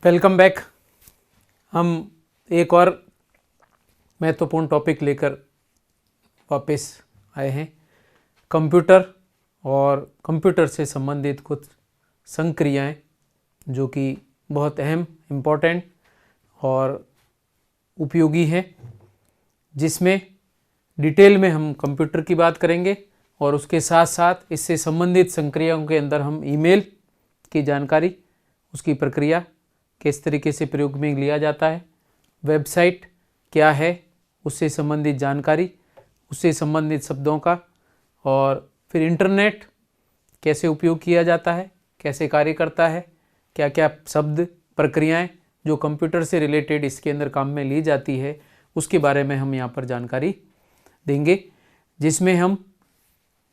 Welcome back. हम एक और महत्वपूर्ण टॉपिक लेकर वापस आए हैं। कंप्यूटर और कंप्यूटर से संबंधित कुछ संक्रियाएं जो कि बहुत अहम, इम्पोर्टेंट और उपयोगी हैं, जिसमें डिटेल में हम कंप्यूटर की बात करेंगे और उसके साथ साथ इससे संबंधित संक्रियाओं के अंदर हम ईमेल की जानकारी, उसकी प्रक्रिया किस तरीके से प्रयोग में लिया जाता है, वेबसाइट क्या है उससे संबंधित जानकारी, उससे संबंधित शब्दों का, और फिर इंटरनेट कैसे उपयोग किया जाता है, कैसे कार्य करता है, क्या क्या शब्द, प्रक्रियाएं जो कंप्यूटर से रिलेटेड इसके अंदर काम में ली जाती है, उसके बारे में हम यहाँ पर जानकारी देंगे। जिसमें हम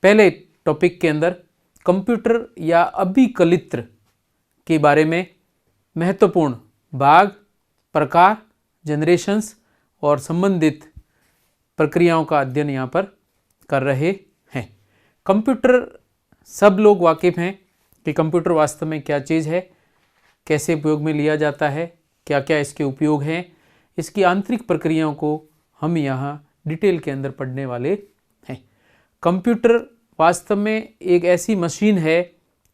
पहले टॉपिक के अंदर कंप्यूटर या अभिकलित्र के बारे में महत्वपूर्ण भाग, प्रकार, जनरेशंस और संबंधित प्रक्रियाओं का अध्ययन यहाँ पर कर रहे हैं। कंप्यूटर सब लोग वाकिफ़ हैं कि कंप्यूटर वास्तव में क्या चीज़ है, कैसे उपयोग में लिया जाता है, क्या क्या इसके उपयोग हैं। इसकी आंतरिक प्रक्रियाओं को हम यहाँ डिटेल के अंदर पढ़ने वाले हैं। कंप्यूटर वास्तव में एक ऐसी मशीन है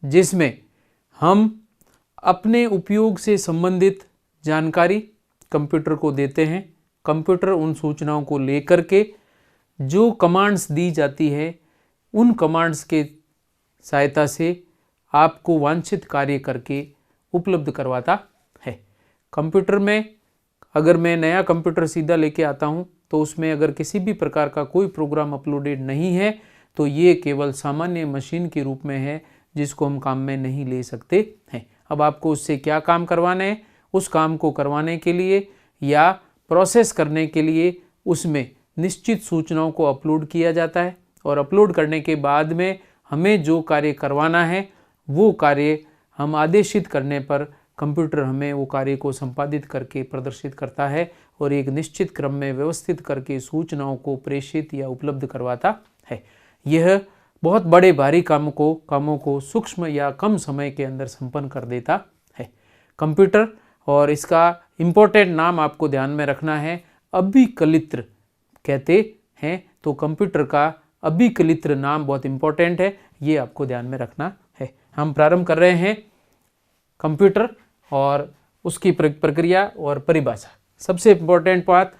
जिसमें हम अपने उपयोग से संबंधित जानकारी कंप्यूटर को देते हैं। कंप्यूटर उन सूचनाओं को लेकर के जो कमांड्स दी जाती है, उन कमांड्स के सहायता से आपको वांछित कार्य करके उपलब्ध करवाता है। कंप्यूटर में अगर मैं नया कंप्यूटर सीधा लेके आता हूँ तो उसमें अगर किसी भी प्रकार का कोई प्रोग्राम अपलोडेड नहीं है तो ये केवल सामान्य मशीन के रूप में है, जिसको हम काम में नहीं ले सकते हैं। अब आपको उससे क्या काम करवाना है, उस काम को करवाने के लिए या प्रोसेस करने के लिए उसमें निश्चित सूचनाओं को अपलोड किया जाता है, और अपलोड करने के बाद में हमें जो कार्य करवाना है वो कार्य हम आदेशित करने पर कंप्यूटर हमें वो कार्य को संपादित करके प्रदर्शित करता है और एक निश्चित क्रम में व्यवस्थित करके सूचनाओं को प्रेषित या उपलब्ध करवाता है। यह बहुत बड़े भारी कामों को सूक्ष्म या कम समय के अंदर संपन्न कर देता है कंप्यूटर। और इसका इम्पोर्टेंट नाम आपको ध्यान में रखना है, अभिकलित्र कहते हैं। तो कंप्यूटर का अभिकलित्र नाम बहुत इम्पोर्टेंट है, ये आपको ध्यान में रखना है। हम प्रारंभ कर रहे हैं कंप्यूटर और उसकी प्रक्रिया और परिभाषा। सबसे इम्पोर्टेंट बात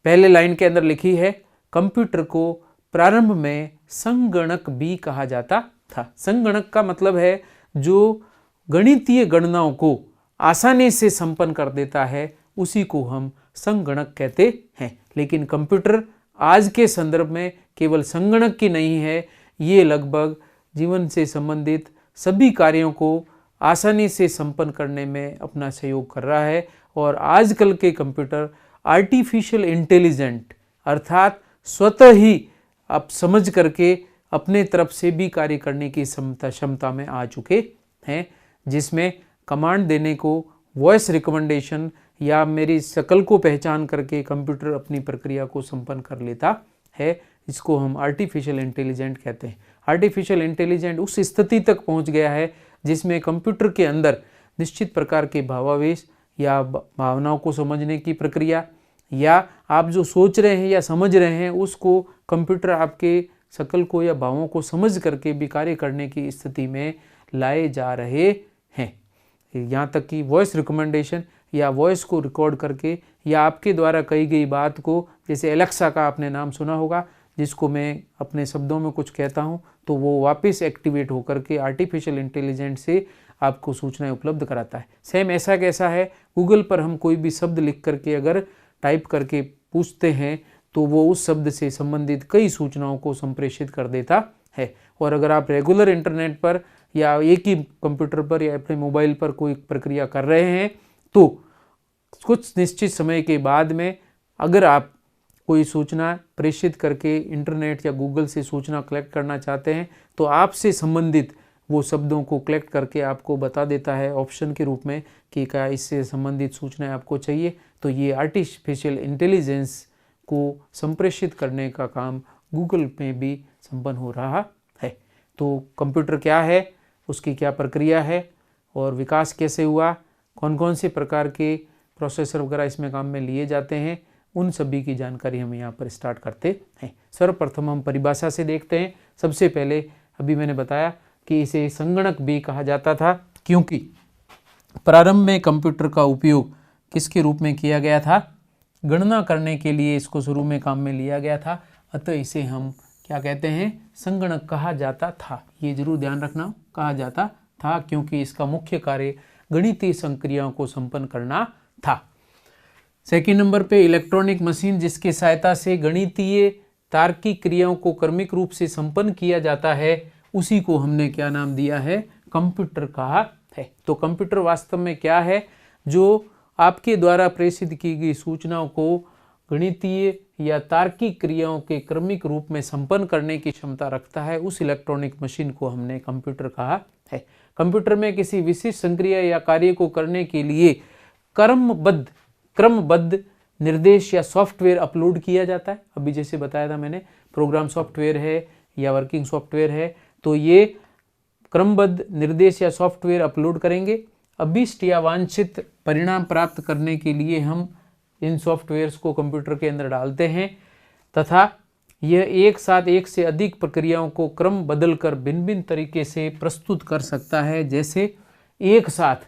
पहले लाइन के अंदर लिखी है, कंप्यूटर को प्रारंभ में संगणक भी कहा जाता था। संगणक का मतलब है जो गणितीय गणनाओं को आसानी से संपन्न कर देता है, उसी को हम संगणक कहते हैं। लेकिन कंप्यूटर आज के संदर्भ में केवल संगणक की नहीं है, ये लगभग जीवन से संबंधित सभी कार्यों को आसानी से संपन्न करने में अपना सहयोग कर रहा है। और आजकल के कंप्यूटर आर्टिफिशियल इंटेलिजेंट अर्थात स्वतः ही आप समझ करके अपने तरफ से भी कार्य करने की क्षमता में आ चुके हैं, जिसमें कमांड देने को वॉइस रिकमेंडेशन या मेरी शक्ल को पहचान करके कंप्यूटर अपनी प्रक्रिया को संपन्न कर लेता है। इसको हम आर्टिफिशियल इंटेलिजेंट कहते हैं। आर्टिफिशियल इंटेलिजेंट उस स्थिति तक पहुंच गया है जिसमें कंप्यूटर के अंदर निश्चित प्रकार के भावावेश या भावनाओं को समझने की प्रक्रिया, या आप जो सोच रहे हैं या समझ रहे हैं उसको कंप्यूटर आपके शक्ल को या भावों को समझ करके भी कार्य करने की स्थिति में लाए जा रहे हैं। यहाँ तक कि वॉइस रिकमेंडेशन या वॉइस को रिकॉर्ड करके या आपके द्वारा कही गई बात को, जैसे एलेक्सा का आपने नाम सुना होगा, जिसको मैं अपने शब्दों में कुछ कहता हूँ तो वो वापस एक्टिवेट होकर के आर्टिफिशियल इंटेलिजेंस से आपको सूचनाएं उपलब्ध कराता है। सेम ऐसा कैसा है, गूगल पर हम कोई भी शब्द लिख करके अगर टाइप करके पूछते हैं तो वो उस शब्द से संबंधित कई सूचनाओं को संप्रेषित कर देता है। और अगर आप रेगुलर इंटरनेट पर या एक ही कंप्यूटर पर या अपने मोबाइल पर कोई प्रक्रिया कर रहे हैं तो कुछ निश्चित समय के बाद में अगर आप कोई सूचना प्रेषित करके इंटरनेट या गूगल से सूचना कलेक्ट करना चाहते हैं तो आपसे संबंधित वो शब्दों को कलेक्ट करके आपको बता देता है ऑप्शन के रूप में कि क्या इससे संबंधित सूचनाएं आपको चाहिए। तो ये आर्टिफिशियल इंटेलिजेंस को संप्रेषित करने का काम गूगल में भी संपन्न हो रहा है। तो कंप्यूटर क्या है, उसकी क्या प्रक्रिया है और विकास कैसे हुआ, कौन कौन से प्रकार के प्रोसेसर वगैरह इसमें काम में लिए जाते हैं, उन सभी की जानकारी हम यहाँ पर स्टार्ट करते हैं। सर्वप्रथम हम परिभाषा से देखते हैं। सबसे पहले अभी मैंने बताया कि इसे संगणक भी कहा जाता था, क्योंकि प्रारंभ में कंप्यूटर का उपयोग किसके रूप में किया गया था, गणना करने के लिए इसको शुरू में काम में लिया गया था। अतः इसे हम क्या कहते हैं, संगणक कहा जाता था। ये जरूर ध्यान रखना, कहा जाता था, क्योंकि इसका मुख्य कार्य गणितीय संक्रियाओं को संपन्न करना था। सेकंड नंबर पे इलेक्ट्रॉनिक मशीन, जिसकी सहायता से गणितीय तार्किक क्रियाओं को क्रमिक रूप से संपन्न किया जाता है, उसी को हमने क्या नाम दिया है, कंप्यूटर कहा है। तो कंप्यूटर वास्तव में क्या है, जो आपके द्वारा प्रेषित की गई सूचनाओं को गणितीय या तार्किक क्रियाओं के क्रमिक रूप में संपन्न करने की क्षमता रखता है, उस इलेक्ट्रॉनिक मशीन को हमने कंप्यूटर कहा है। कंप्यूटर में किसी विशिष्ट संक्रिया या कार्य को करने के लिए क्रमबद्ध निर्देश या सॉफ्टवेयर अपलोड किया जाता है। अभी जैसे बताया था मैंने, प्रोग्राम सॉफ्टवेयर है या वर्किंग सॉफ्टवेयर है, तो ये क्रमबद्ध निर्देश या सॉफ्टवेयर अपलोड करेंगे। अभीष्ट या वांछित परिणाम प्राप्त करने के लिए हम इन सॉफ्टवेयर्स को कंप्यूटर के अंदर डालते हैं, तथा यह एक साथ एक से अधिक प्रक्रियाओं को क्रम बदलकर भिन्न भिन्न तरीके से प्रस्तुत कर सकता है। जैसे एक साथ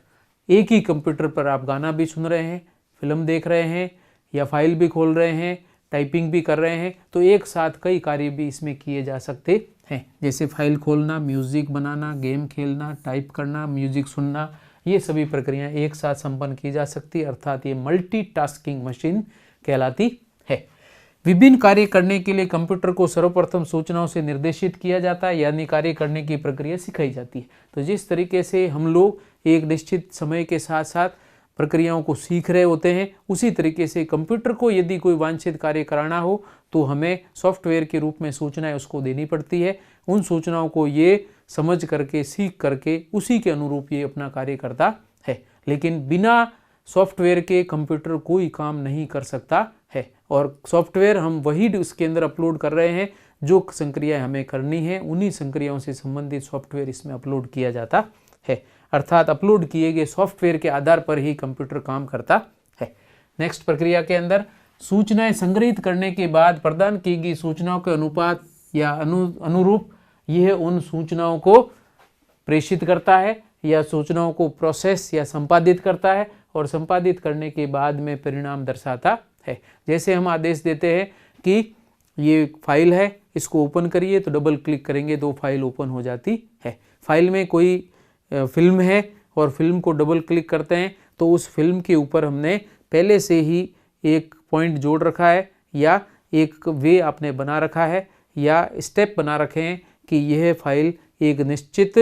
एक ही कंप्यूटर पर आप गाना भी सुन रहे हैं, फिल्म देख रहे हैं, या फाइल भी खोल रहे हैं, टाइपिंग भी कर रहे हैं, तो एक साथ कई कार्य भी इसमें किए जा सकते हैं। जैसे फाइल खोलना, म्यूजिक बनाना, गेम खेलना, टाइप करना, म्यूजिक सुनना, ये सभी प्रक्रियाएं एक साथ संपन्न की जा सकती है, अर्थात ये मल्टीटास्किंग मशीन कहलाती है। विभिन्न कार्य करने के लिए कंप्यूटर को सर्वप्रथम सूचनाओं से निर्देशित किया जाता है, यानी कार्य करने की प्रक्रिया सिखाई जाती है। तो जिस तरीके से हम लोग एक निश्चित समय के साथ साथ प्रक्रियाओं को सीख रहे होते हैं, उसी तरीके से कंप्यूटर को यदि कोई वांछित कार्य कराना हो तो हमें सॉफ्टवेयर के रूप में सूचनाएं उसको देनी पड़ती है। उन सूचनाओं को ये समझ करके, सीख करके, उसी के अनुरूप ये अपना कार्य करता है। लेकिन बिना सॉफ्टवेयर के कंप्यूटर कोई काम नहीं कर सकता है, और सॉफ्टवेयर हम वही उसके अंदर अपलोड कर रहे हैं जो संक्रियाएं हमें करनी है, उन्हीं संक्रियाओं से संबंधित सॉफ्टवेयर इसमें अपलोड किया जाता है। अर्थात अपलोड किए गए सॉफ्टवेयर के आधार पर ही कंप्यूटर काम करता है। नेक्स्ट प्रक्रिया के अंदर सूचनाएं संग्रहित करने के बाद प्रदान की गई सूचनाओं के अनुपात या अनुरूप यह उन सूचनाओं को प्रेषित करता है, या सूचनाओं को प्रोसेस या संपादित करता है, और संपादित करने के बाद में परिणाम दर्शाता है। जैसे हम आदेश देते हैं कि ये फाइल है, इसको ओपन करिए, तो डबल क्लिक करेंगे तो फाइल ओपन हो जाती है। फाइल में कोई फिल्म है और फिल्म को डबल क्लिक करते हैं तो उस फिल्म के ऊपर हमने पहले से ही एक पॉइंट जोड़ रखा है, या एक वे आपने बना रखा है, या स्टेप बना रखे हैं कि यह फाइल एक निश्चित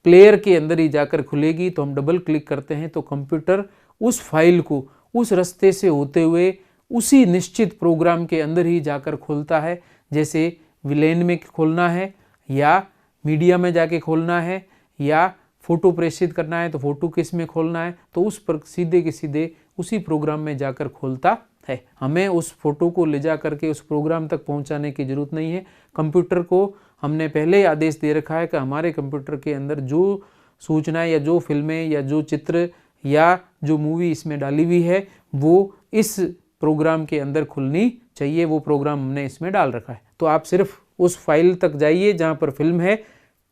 प्लेयर के अंदर ही जाकर खुलेगी। तो हम डबल क्लिक करते हैं तो कंप्यूटर उस फाइल को उस रास्ते से होते हुए उसी निश्चित प्रोग्राम के अंदर ही जाकर खोलता है। जैसे विलेन में खोलना है, या मीडिया में जाके खोलना है, या फोटो प्रेषित करना है तो फोटो किस में खोलना है, तो उस पर सीधे के सीधे उसी प्रोग्राम में जाकर खोलता है। हमें उस फोटो को ले जा करके उस प्रोग्राम तक पहुंचाने की जरूरत नहीं है। कंप्यूटर को हमने पहले ही आदेश दे रखा है कि हमारे कंप्यूटर के अंदर जो सूचनाएं या जो फिल्में या जो चित्र या जो मूवी इसमें डाली हुई है वो इस प्रोग्राम के अंदर खुलनी चाहिए। वो प्रोग्राम हमने इसमें डाल रखा है। तो आप सिर्फ उस फाइल तक जाइए जहाँ पर फिल्म है,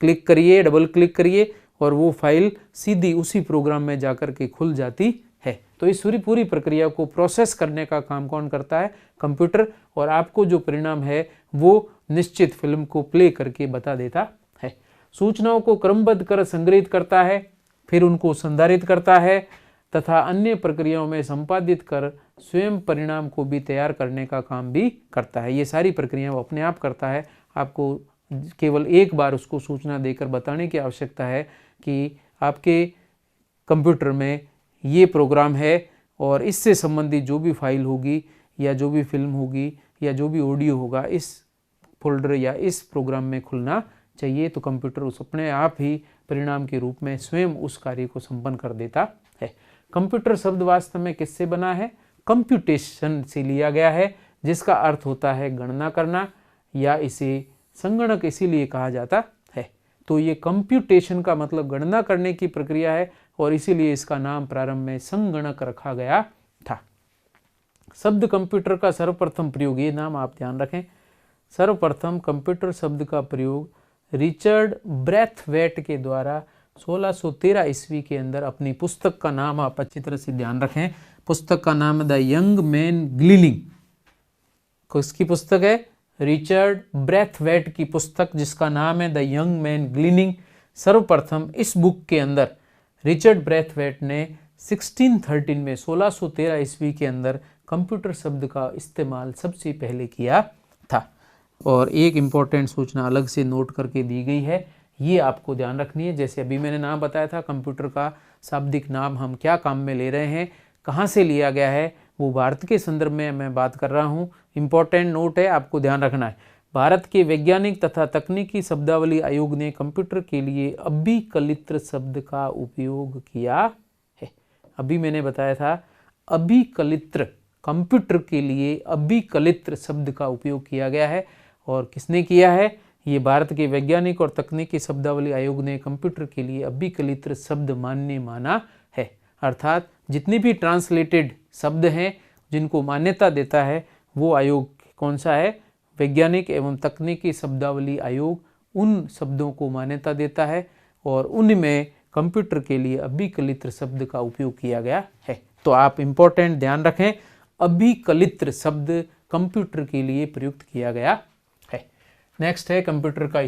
क्लिक करिए, डबल क्लिक करिए, और वो फाइल सीधी उसी प्रोग्राम में जाकर के खुल जाती है। तो इस पूरी प्रक्रिया को प्रोसेस करने का काम कौन करता है? कंप्यूटर। और आपको जो परिणाम है वो निश्चित फिल्म को प्ले करके बता देता है। सूचनाओं को क्रमबद्ध कर संग्रहित करता है, फिर उनको संधारित करता है तथा अन्य प्रक्रियाओं में संपादित कर स्वयं परिणाम को भी तैयार करने का काम भी करता है। ये सारी प्रक्रियाएं वो अपने आप करता है। आपको केवल एक बार उसको सूचना देकर बताने की आवश्यकता है कि आपके कंप्यूटर में ये प्रोग्राम है और इससे संबंधित जो भी फाइल होगी या जो भी फिल्म होगी या जो भी ऑडियो होगा इस फोल्डर या इस प्रोग्राम में खुलना चाहिए। तो कंप्यूटर उस अपने आप ही परिणाम के रूप में स्वयं उस कार्य को संपन्न कर देता है। कंप्यूटर शब्द वास्तव में किससे बना है? कंप्यूटेशन से लिया गया है, जिसका अर्थ होता है गणना करना, या इसे संगणक इसीलिए कहा जाता है। तो ये कंप्यूटेशन का मतलब गणना करने की प्रक्रिया है और इसीलिए इसका नाम प्रारंभ में संगणक रखा गया था। शब्द कंप्यूटर का सर्वप्रथम प्रयोग, ये नाम आप ध्यान रखें, सर्वप्रथम कंप्यूटर शब्द का प्रयोग रिचर्ड ब्रैथवेट के द्वारा 1613 ईस्वी के अंदर, अपनी पुस्तक का नाम आप अच्छी तरह से ध्यान रखें, पुस्तक का नाम द यंग मैन ग्लीनिंग। किसकी पुस्तक है? रिचर्ड ब्रैथवेट की पुस्तक, जिसका नाम है द यंग मैन ग्लीनिंग। सर्वप्रथम इस बुक के अंदर रिचर्ड ब्रैथवेट ने 1613 में 1613 ईस्वी के अंदर कंप्यूटर शब्द का इस्तेमाल सबसे पहले किया था। और एक इम्पॉर्टेंट सूचना अलग से नोट करके दी गई है, ये आपको ध्यान रखनी है। जैसे अभी मैंने नाम बताया था, कंप्यूटर का शाब्दिक नाम हम क्या काम में ले रहे हैं, कहाँ से लिया गया है, वो भारत के संदर्भ में मैं बात कर रहा हूँ। इम्पॉर्टेंट नोट है, आपको ध्यान रखना है। भारत के वैज्ञानिक तथा तकनीकी शब्दावली आयोग ने कंप्यूटर के लिए अभिकलित्र शब्द का उपयोग किया है। अभी मैंने बताया था अभिकलित्र, कंप्यूटर के लिए अभिकलित्र शब्द का उपयोग किया गया है। और किसने किया है? ये भारत के वैज्ञानिक और तकनीकी शब्दावली आयोग ने कंप्यूटर के लिए अभिकलित्र शब्द मान्य माना है। अर्थात जितने भी ट्रांसलेटेड शब्द हैं जिनको मान्यता देता है, वो आयोग कौन सा है? वैज्ञानिक एवं तकनीकी शब्दावली आयोग उन शब्दों को मान्यता देता है और उनमें कंप्यूटर के लिए अभिकलित्र शब्द का उपयोग किया गया है। तो आप इम्पोर्टेंट ध्यान रखें, अभिकलित्र शब्द कंप्यूटर के लिए प्रयुक्त किया गया है। नेक्स्ट है कंप्यूटर का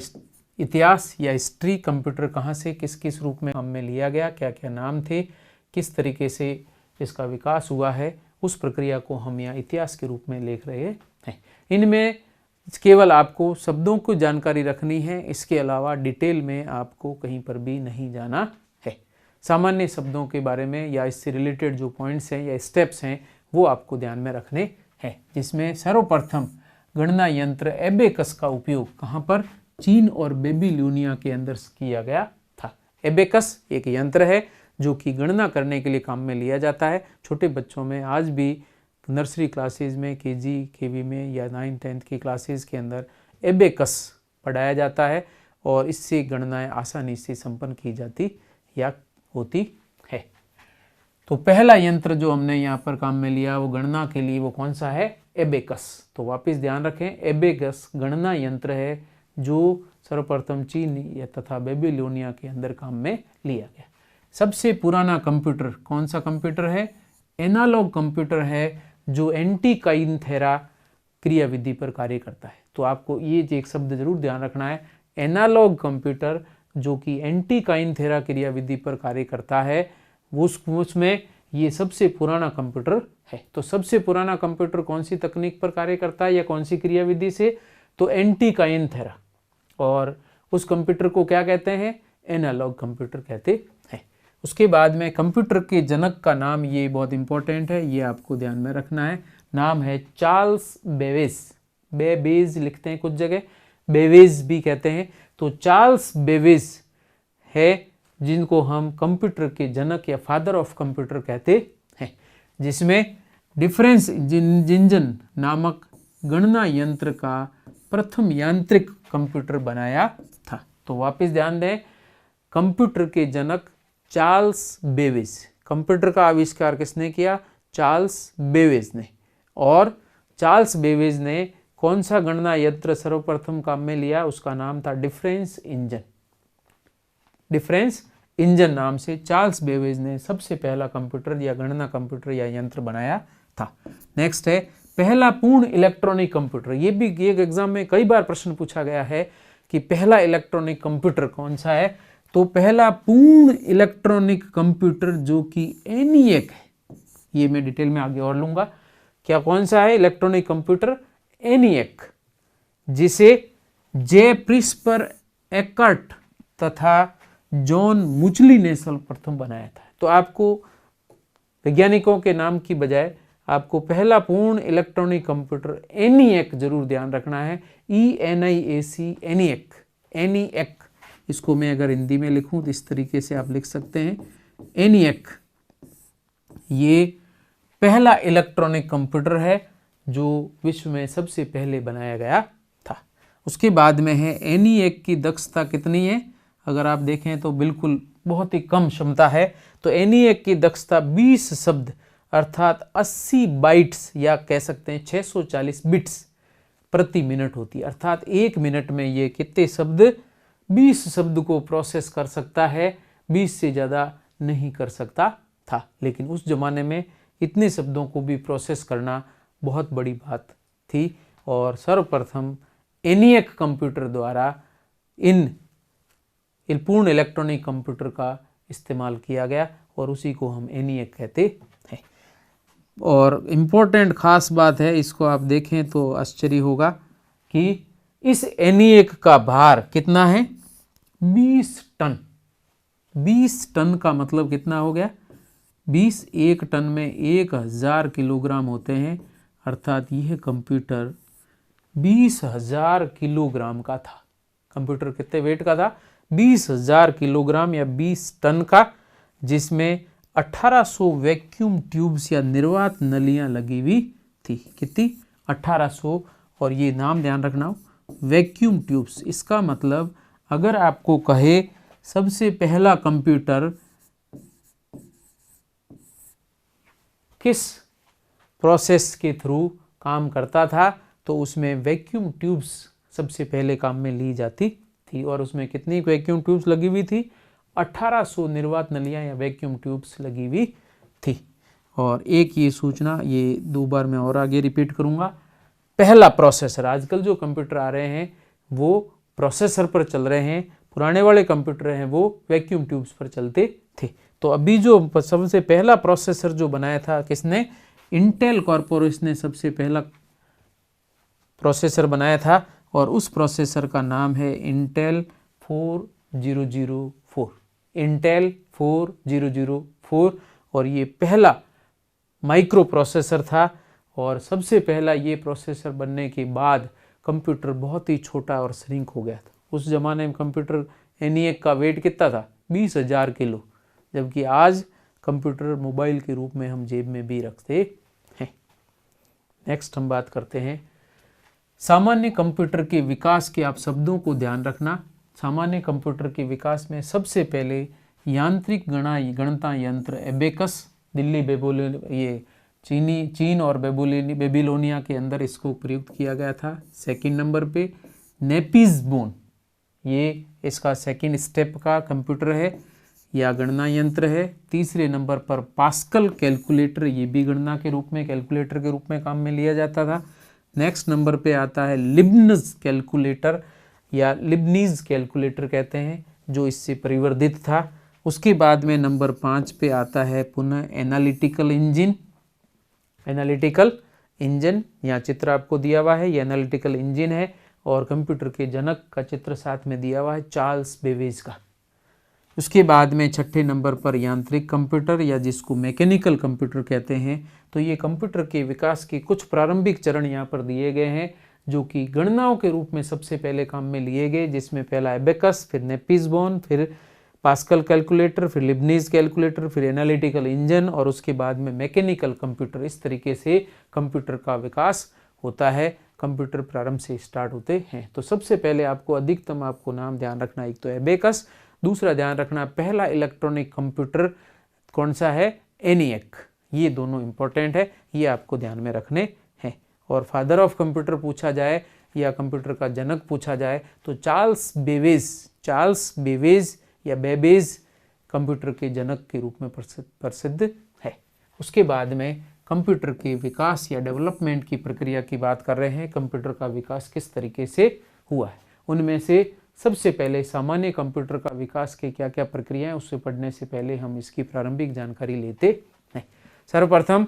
इतिहास या हिस्ट्री। कंप्यूटर कहाँ से किस किस रूप में काम में लिया गया, क्या क्या नाम थे, किस तरीके से इसका विकास हुआ है, उस प्रक्रिया को हम यहाँ इतिहास के रूप में लिख रहे हैं। इनमें केवल आपको शब्दों को जानकारी रखनी है, इसके अलावा डिटेल में आपको कहीं पर भी नहीं जाना है। सामान्य शब्दों के बारे में या इससे रिलेटेड जो पॉइंट्स हैं या स्टेप्स हैं वो आपको ध्यान में रखने हैं। जिसमें सर्वप्रथम गणना यंत्र एबेकस का उपयोग कहाँ पर? चीन और बेबीलोनिया के अंदर किया गया था। एबेकस एक यंत्र है जो कि गणना करने के लिए काम में लिया जाता है। छोटे बच्चों में आज भी नर्सरी क्लासेस में, केजी केवी में या 9th-10th की क्लासेस के अंदर एबेकस पढ़ाया जाता है और इससे गणनाएं आसानी से संपन्न की जाती या होती है। तो पहला यंत्र जो हमने यहाँ पर काम में लिया वो गणना के लिए, वो कौन सा है? एबेकस। तो वापस ध्यान रखें, एबेकस गणना यंत्र है जो सर्वप्रथम चीन या तथा बेबीलोनिया के अंदर काम में लिया गया। सबसे पुराना कंप्यूटर कौन सा कंप्यूटर है? एनालॉग कंप्यूटर है जो एंटीकाइंथेरा क्रियाविधि पर कार्य करता है। तो आपको ये एक शब्द जरूर ध्यान रखना है, एनालॉग कंप्यूटर जो कि एंटीकाइंथेरा क्रियाविधि पर कार्य करता है, उसमें ये सबसे पुराना कंप्यूटर है। तो सबसे पुराना कंप्यूटर कौन सी तकनीक पर कार्य करता है या कौन सी क्रियाविधि से? तो एंटीकाइंथेरा। और उस कंप्यूटर को क्या कहते हैं? एनालॉग कंप्यूटर कहते हैं। उसके बाद में कंप्यूटर के जनक का नाम, ये बहुत इंपॉर्टेंट है, ये आपको ध्यान में रखना है। नाम है चार्ल्स बेबेज। बेबेज लिखते हैं कुछ जगह, बेबेज भी कहते हैं। तो चार्ल्स बेबेज है जिनको हम कंप्यूटर के जनक या फादर ऑफ कंप्यूटर कहते हैं, जिसमें डिफरेंस इंजन नामक गणना यंत्र का प्रथम यांत्रिक कंप्यूटर बनाया था। तो वापस ध्यान दें, कंप्यूटर के जनक चार्ल्स बेबेज। कंप्यूटर का आविष्कार किसने किया? चार्ल्स बेबेज ने। और चार्ल्स बेबेज ने कौन सा गणना यंत्र सर्वप्रथम काम में लिया? उसका नाम था डिफरेंस इंजन। डिफरेंस इंजन नाम से चार्ल्स बेबेज ने सबसे पहला कंप्यूटर या गणना कंप्यूटर या यंत्र बनाया था। नेक्स्ट है पहला पूर्ण इलेक्ट्रॉनिक कंप्यूटर। ये भी एक एग्जाम में कई बार प्रश्न पूछा गया है कि पहला इलेक्ट्रॉनिक कंप्यूटर कौन सा है? तो पहला पूर्ण इलेक्ट्रॉनिक कंप्यूटर जो कि एनिएक है, ये मैं डिटेल में आगे और लूंगा। क्या कौन सा है इलेक्ट्रॉनिक कंप्यूटर? एनिएक, जिसे जे प्रिस्पर एकर्ट तथा जॉन मुचली ने सर्वप्रथम बनाया था। तो आपको वैज्ञानिकों के नाम की बजाय आपको पहला पूर्ण इलेक्ट्रॉनिक कंप्यूटर एनिएक जरूर ध्यान रखना है। ENIAC, ENIAC. एनिएक, इसको मैं अगर हिंदी में लिखूं तो इस तरीके से आप लिख सकते हैं, एनिएक। ये पहला इलेक्ट्रॉनिक कंप्यूटर है जो विश्व में सबसे पहले बनाया गया था। उसके बाद में है एनिएक की दक्षता कितनी है? अगर आप देखें तो बिल्कुल बहुत ही कम क्षमता है। तो ENIAC की दक्षता 20 शब्द अर्थात 80 बाइट्स या कह सकते हैं 640 बिट्स प्रति मिनट होती है। अर्थात 1 मिनट में ये कितने शब्द, 20 शब्द को प्रोसेस कर सकता है, 20 से ज़्यादा नहीं कर सकता था। लेकिन उस जमाने में इतने शब्दों को भी प्रोसेस करना बहुत बड़ी बात थी और सर्वप्रथम ENIAC कंप्यूटर द्वारा इन पूर्ण इलेक्ट्रॉनिक कंप्यूटर का इस्तेमाल किया गया और उसी को हम ENIAC कहते हैं। और इम्पोर्टेंट खास बात है, इसको आप देखें तो आश्चर्य होगा कि इस ENIAC का भार कितना है, 20 टन। 20 टन का मतलब कितना हो गया, 20, 1 टन में 1000 किलोग्राम होते हैं। अर्थात यह कंप्यूटर 20,000 किलोग्राम का था। कंप्यूटर कितने वेट का था, 20,000 किलोग्राम या 20 टन का, जिसमें 1800 वैक्यूम ट्यूब्स या निर्वात नलियां लगी हुई थी। कितनी, 1800। और ये नाम ध्यान रखना, वैक्यूम ट्यूब्स। इसका मतलब अगर आपको कहे सबसे पहला कंप्यूटर किस प्रोसेस के थ्रू काम करता था, तो उसमें वैक्यूम ट्यूब्स सबसे पहले काम में ली जाती थी। और उसमें कितनी वैक्यूम ट्यूब्स लगी हुई थी, 1800 निर्वात नलियां या वैक्यूम ट्यूब्स लगी हुई थी। और एक ये सूचना, ये 2 बार मैं और आगे रिपीट करूंगा। पहला प्रोसेसर, आजकल जो कंप्यूटर आ रहे हैं वो प्रोसेसर पर चल रहे हैं, पुराने वाले कंप्यूटर हैं वो वैक्यूम ट्यूब्स पर चलते थे। तो अभी जो सबसे पहला प्रोसेसर जो बनाया था किसने, इंटेल कॉर्पोरेशन ने सबसे पहला प्रोसेसर बनाया था और उस प्रोसेसर का नाम है इंटेल 4004। इंटेल 4004। और ये पहला माइक्रो प्रोसेसर था और सबसे पहला ये प्रोसेसर बनने के बाद कंप्यूटर बहुत ही छोटा और श्रिंक हो गया था। उस जमाने में कंप्यूटर ENIAC का वेट कितना था, 20,000 किलो, जबकि आज कंप्यूटर मोबाइल के रूप में हम जेब में भी रखते हैं। नेक्स्ट हम बात करते हैं सामान्य कंप्यूटर के विकास के। आप शब्दों को ध्यान रखना। सामान्य कंप्यूटर के विकास में सबसे पहले यांत्रिक गणना यंत्र एबेकस, दिल्ली चीन और बेबीलोनिया के अंदर इसको प्रयुक्त किया गया था। सेकंड नंबर पे नेपिस बोन, ये इसका सेकंड स्टेप का कंप्यूटर है या गणना यंत्र है। तीसरे नंबर पर पास्कल कैलकुलेटर, ये भी गणना के रूप में, कैलकुलेटर के रूप में काम में लिया जाता था। नेक्स्ट नंबर पे आता है लिबनिज कैलकुलेटर या लिबनीज कैलकुलेटर कहते हैं, जो इससे परिवर्धित था। उसके बाद में नंबर 5 पे आता है पुनः एनालिटिकल इंजन। एनालिटिकल इंजन, यहाँ चित्र आपको दिया हुआ है, ये एनालिटिकल इंजन है और कंप्यूटर के जनक का चित्र साथ में दिया हुआ है, चार्ल्स बेबेज का। उसके बाद में छठे नंबर पर यांत्रिक कंप्यूटर या जिसको मैकेनिकल कंप्यूटर कहते हैं। तो ये कंप्यूटर के विकास के कुछ प्रारंभिक चरण यहाँ पर दिए गए हैं, जो कि गणनाओं के रूप में सबसे पहले काम में लिए गए, जिसमें पहला एबेकस, फिर नेपिस बोन, फिर पास्कल कैलकुलेटर, फिर लिबनीज कैलकुलेटर, फिर एनालिटिकल इंजन और उसके बाद में मैकेनिकल कंप्यूटर। इस तरीके से कंप्यूटर का विकास होता है, कंप्यूटर प्रारंभ से स्टार्ट होते हैं। तो सबसे पहले आपको नाम ध्यान रखना, एक तो एबेकस, दूसरा ध्यान रखना पहला इलेक्ट्रॉनिक कंप्यूटर कौन सा है, ENIAC। ये दोनों इंपॉर्टेंट है, ये आपको ध्यान में रखने हैं। और फादर ऑफ कंप्यूटर पूछा जाए या कंप्यूटर का जनक पूछा जाए तो चार्ल्स बेबेज या बेबेज कंप्यूटर के जनक के रूप में प्रसिद्ध है। उसके बाद में कंप्यूटर के विकास या डेवलपमेंट की प्रक्रिया की बात कर रहे हैं, कंप्यूटर का विकास किस तरीके से हुआ है। उनमें से सबसे पहले सामान्य कंप्यूटर का विकास के क्या क्या प्रक्रिया है, उससे पढ़ने से पहले हम इसकी प्रारंभिक जानकारी लेते हैं। सर्वप्रथम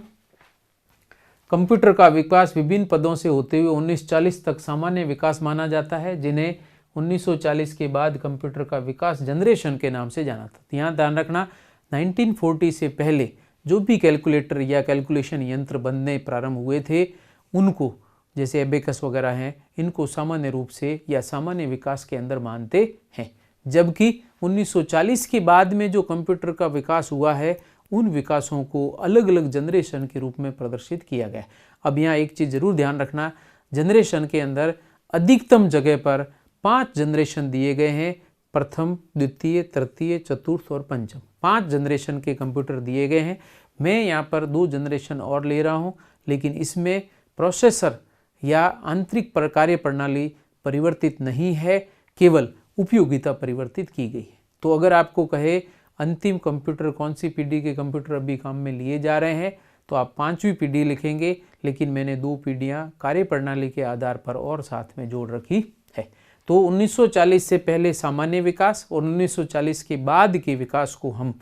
कंप्यूटर का विकास विभिन्न पदों से होते हुए 1940 तक सामान्य विकास माना जाता है, जिन्हें 1940 के बाद कंप्यूटर का विकास जनरेशन के नाम से जाना था। यहाँ ध्यान रखना 1940 से पहले जो भी कैलकुलेटर या कैलकुलेशन यंत्र बनने प्रारंभ हुए थे, उनको जैसे एबेकस वगैरह हैं, इनको सामान्य रूप से या सामान्य विकास के अंदर मानते हैं। जबकि 1940 के बाद में जो कंप्यूटर का विकास हुआ है, उन विकासों को अलग अलग जनरेशन के रूप में प्रदर्शित किया गया। अब यहाँ एक चीज़ जरूर ध्यान रखना, जनरेशन के अंदर अधिकतम जगह पर 5 जनरेशन दिए गए हैं, प्रथम, द्वितीय, तृतीय, चतुर्थ और पंचम। 5 जनरेशन के कंप्यूटर दिए गए हैं। मैं यहाँ पर 2 जनरेशन और ले रहा हूँ, लेकिन इसमें प्रोसेसर या आंतरिक कार्य प्रणाली परिवर्तित नहीं है, केवल उपयोगिता परिवर्तित की गई है। तो अगर आपको कहे अंतिम कंप्यूटर कौन सी पीढ़ी के कंप्यूटर अभी काम में लिए जा रहे हैं, तो आप 5वीं पीढ़ी लिखेंगे, लेकिन मैंने 2 पीढ़ियाँ कार्य प्रणाली के आधार पर और साथ में जोड़ रखी है। तो 1940 से पहले सामान्य विकास और 1940 के बाद के विकास को हम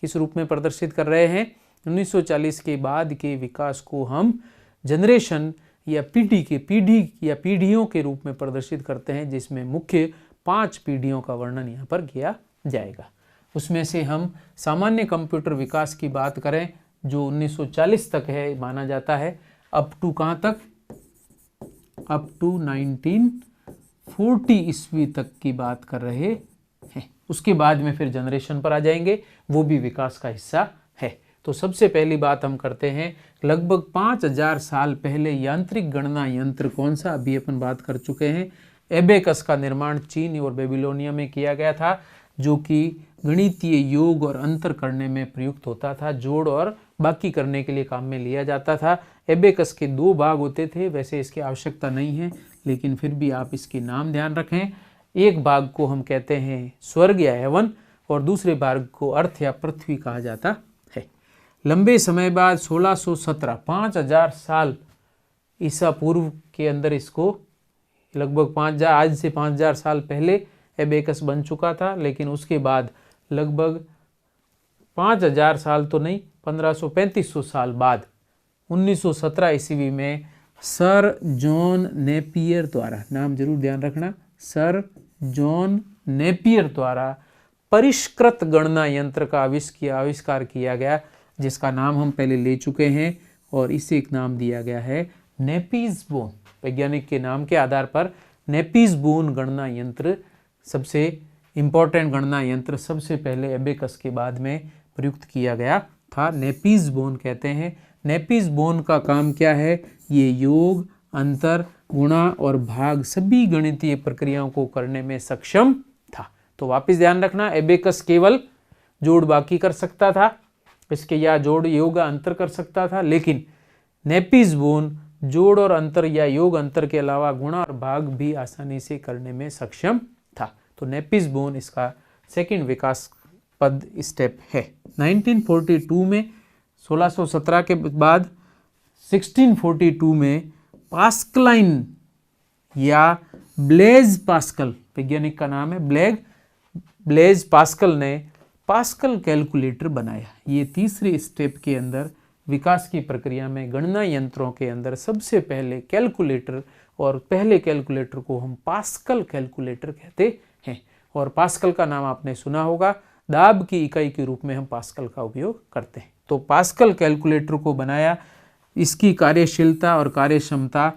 किस रूप में प्रदर्शित कर रहे हैं? 1940 के बाद के विकास को हम जनरेशन या पीढ़ियों के रूप में प्रदर्शित करते हैं, जिसमें मुख्य 5 पीढ़ियों का वर्णन यहाँ पर किया जाएगा। उसमें से हम सामान्य कंप्यूटर विकास की बात करें जो 1940 तक है माना जाता है, अप टू कहाँ तक? अप टू 1940 ईस्वी तक की बात कर रहे हैं। उसके बाद में फिर जनरेशन पर आ जाएंगे, वो भी विकास का हिस्सा है। तो सबसे पहली बात हम करते हैं, लगभग 5000 साल पहले यांत्रिक गणना यंत्र कौन सा? अभी अपन बात कर चुके हैं। एबेकस का निर्माण चीन और बेबीलोनिया में किया गया था, जो कि गणितीय योग और अंतर करने में प्रयुक्त होता था। जोड़ और बाकी करने के लिए काम में लिया जाता था। एबेकस के 2 भाग होते थे, वैसे इसकी आवश्यकता नहीं है, लेकिन फिर भी आप इसके नाम ध्यान रखें। एक भाग को हम कहते हैं स्वर्ग या हेवन, और दूसरे भाग को अर्थ या पृथ्वी कहा जाता है। लंबे समय बाद 1617, 5000 साल ईसा पूर्व के अंदर इसको लगभग 5000, आज से 5000 साल पहले एबेकस बन चुका था, लेकिन उसके बाद लगभग 5000 साल तो नहीं, 1500-3500 साल बाद 1917 ईस्वी में सर जॉन नेपियर द्वारा, नाम जरूर ध्यान रखना, सर जॉन नेपियर द्वारा परिष्कृत गणना यंत्र का आविष्कार किया गया, जिसका नाम हम पहले ले चुके हैं, और इसे एक नाम दिया गया है नेपिस बोन। वैज्ञानिक के नाम के आधार पर नेपिस बोन गणना यंत्र सबसे इम्पोर्टेंट गणना यंत्र सबसे पहले एबेकस के बाद में प्रयुक्त किया गया था। नेपिस बोन कहते हैं। नेपिस बोन का काम क्या है? ये योग, अंतर, गुणा और भाग सभी गणितीय प्रक्रियाओं को करने में सक्षम था। तो वापस ध्यान रखना, एबेकस केवल जोड़ बाकी कर सकता था, इसके या जोड़ योग अंतर कर सकता था, लेकिन नेपिस बोन जोड़ और अंतर या योग अंतर के अलावा गुणा और भाग भी आसानी से करने में सक्षम था। तो नेपिस बोन इसका सेकंड विकास पद स्टेप है। 1942 में 1617 के बाद 1642 में पास्कलाइन या ब्लेज पास्कल, वैज्ञानिक का नाम है ब्लेज पास्कल ने पास्कल कैलकुलेटर बनाया। ये तीसरे स्टेप के अंदर विकास की प्रक्रिया में गणना यंत्रों के अंदर सबसे पहले कैलकुलेटर, और पहले कैलकुलेटर को हम पास्कल कैलकुलेटर कहते हैं। और पास्कल का नाम आपने सुना होगा, दाब की इकाई के रूप में हम पास्कल का उपयोग करते हैं। तो पास्कल कैलकुलेटर को बनाया, इसकी कार्यशीलता और कार्यक्षमता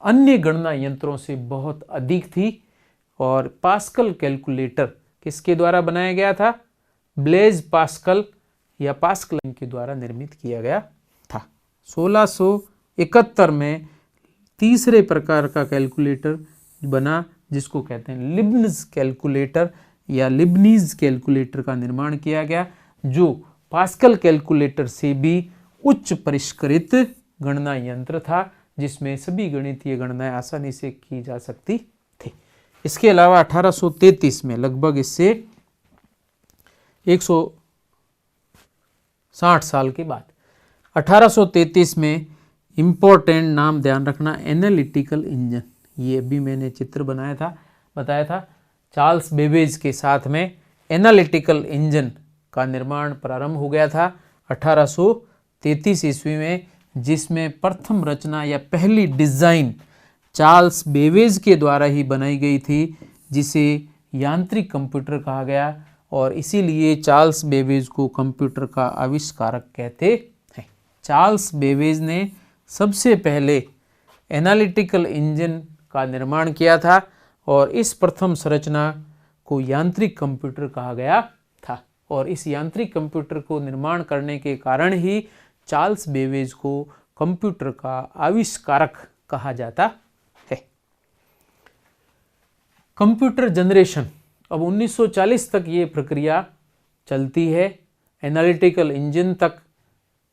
अन्य गणना यंत्रों से बहुत अधिक थी, और पास्कल कैलकुलेटर किसके द्वारा बनाया गया था? ब्लेज पास्कल या पास्कलाइन के द्वारा निर्मित किया गया था। 1671 में तीसरे प्रकार का कैलकुलेटर बना, जिसको कहते हैं लिबनिज कैलकुलेटर या लिबनीज कैलकुलेटर का निर्माण किया गया, जो पास्कल कैलकुलेटर से भी उच्च परिष्कृत गणना यंत्र था, जिसमें सभी गणितीय गणनाएं आसानी से की जा सकती थी। इसके अलावा 1833 में, लगभग इससे 160 साल के बाद, 1833 में इम्पोर्टेंट नाम ध्यान रखना, एनालिटिकल इंजन। ये अभी मैंने चित्र बताया था, चार्ल्स बेबेज के साथ में एनालिटिकल इंजन का निर्माण प्रारंभ हो गया था 1833 ईस्वी में, जिसमें प्रथम रचना या पहली डिजाइन चार्ल्स बेबेज के द्वारा ही बनाई गई थी, जिसे यांत्रिक कंप्यूटर कहा गया, और इसीलिए चार्ल्स बेबेज को कंप्यूटर का आविष्कारक कहते हैं। चार्ल्स बेबेज ने सबसे पहले एनालिटिकल इंजन का निर्माण किया था, और इस प्रथम संरचना को यांत्रिक कंप्यूटर कहा गया था, और इस यांत्रिक कंप्यूटर को निर्माण करने के कारण ही चार्ल्स बेबेज को कंप्यूटर का आविष्कारक कहा जाता है। कंप्यूटर जनरेशन, अब 1940 तक ये प्रक्रिया चलती है, एनालिटिकल इंजन तक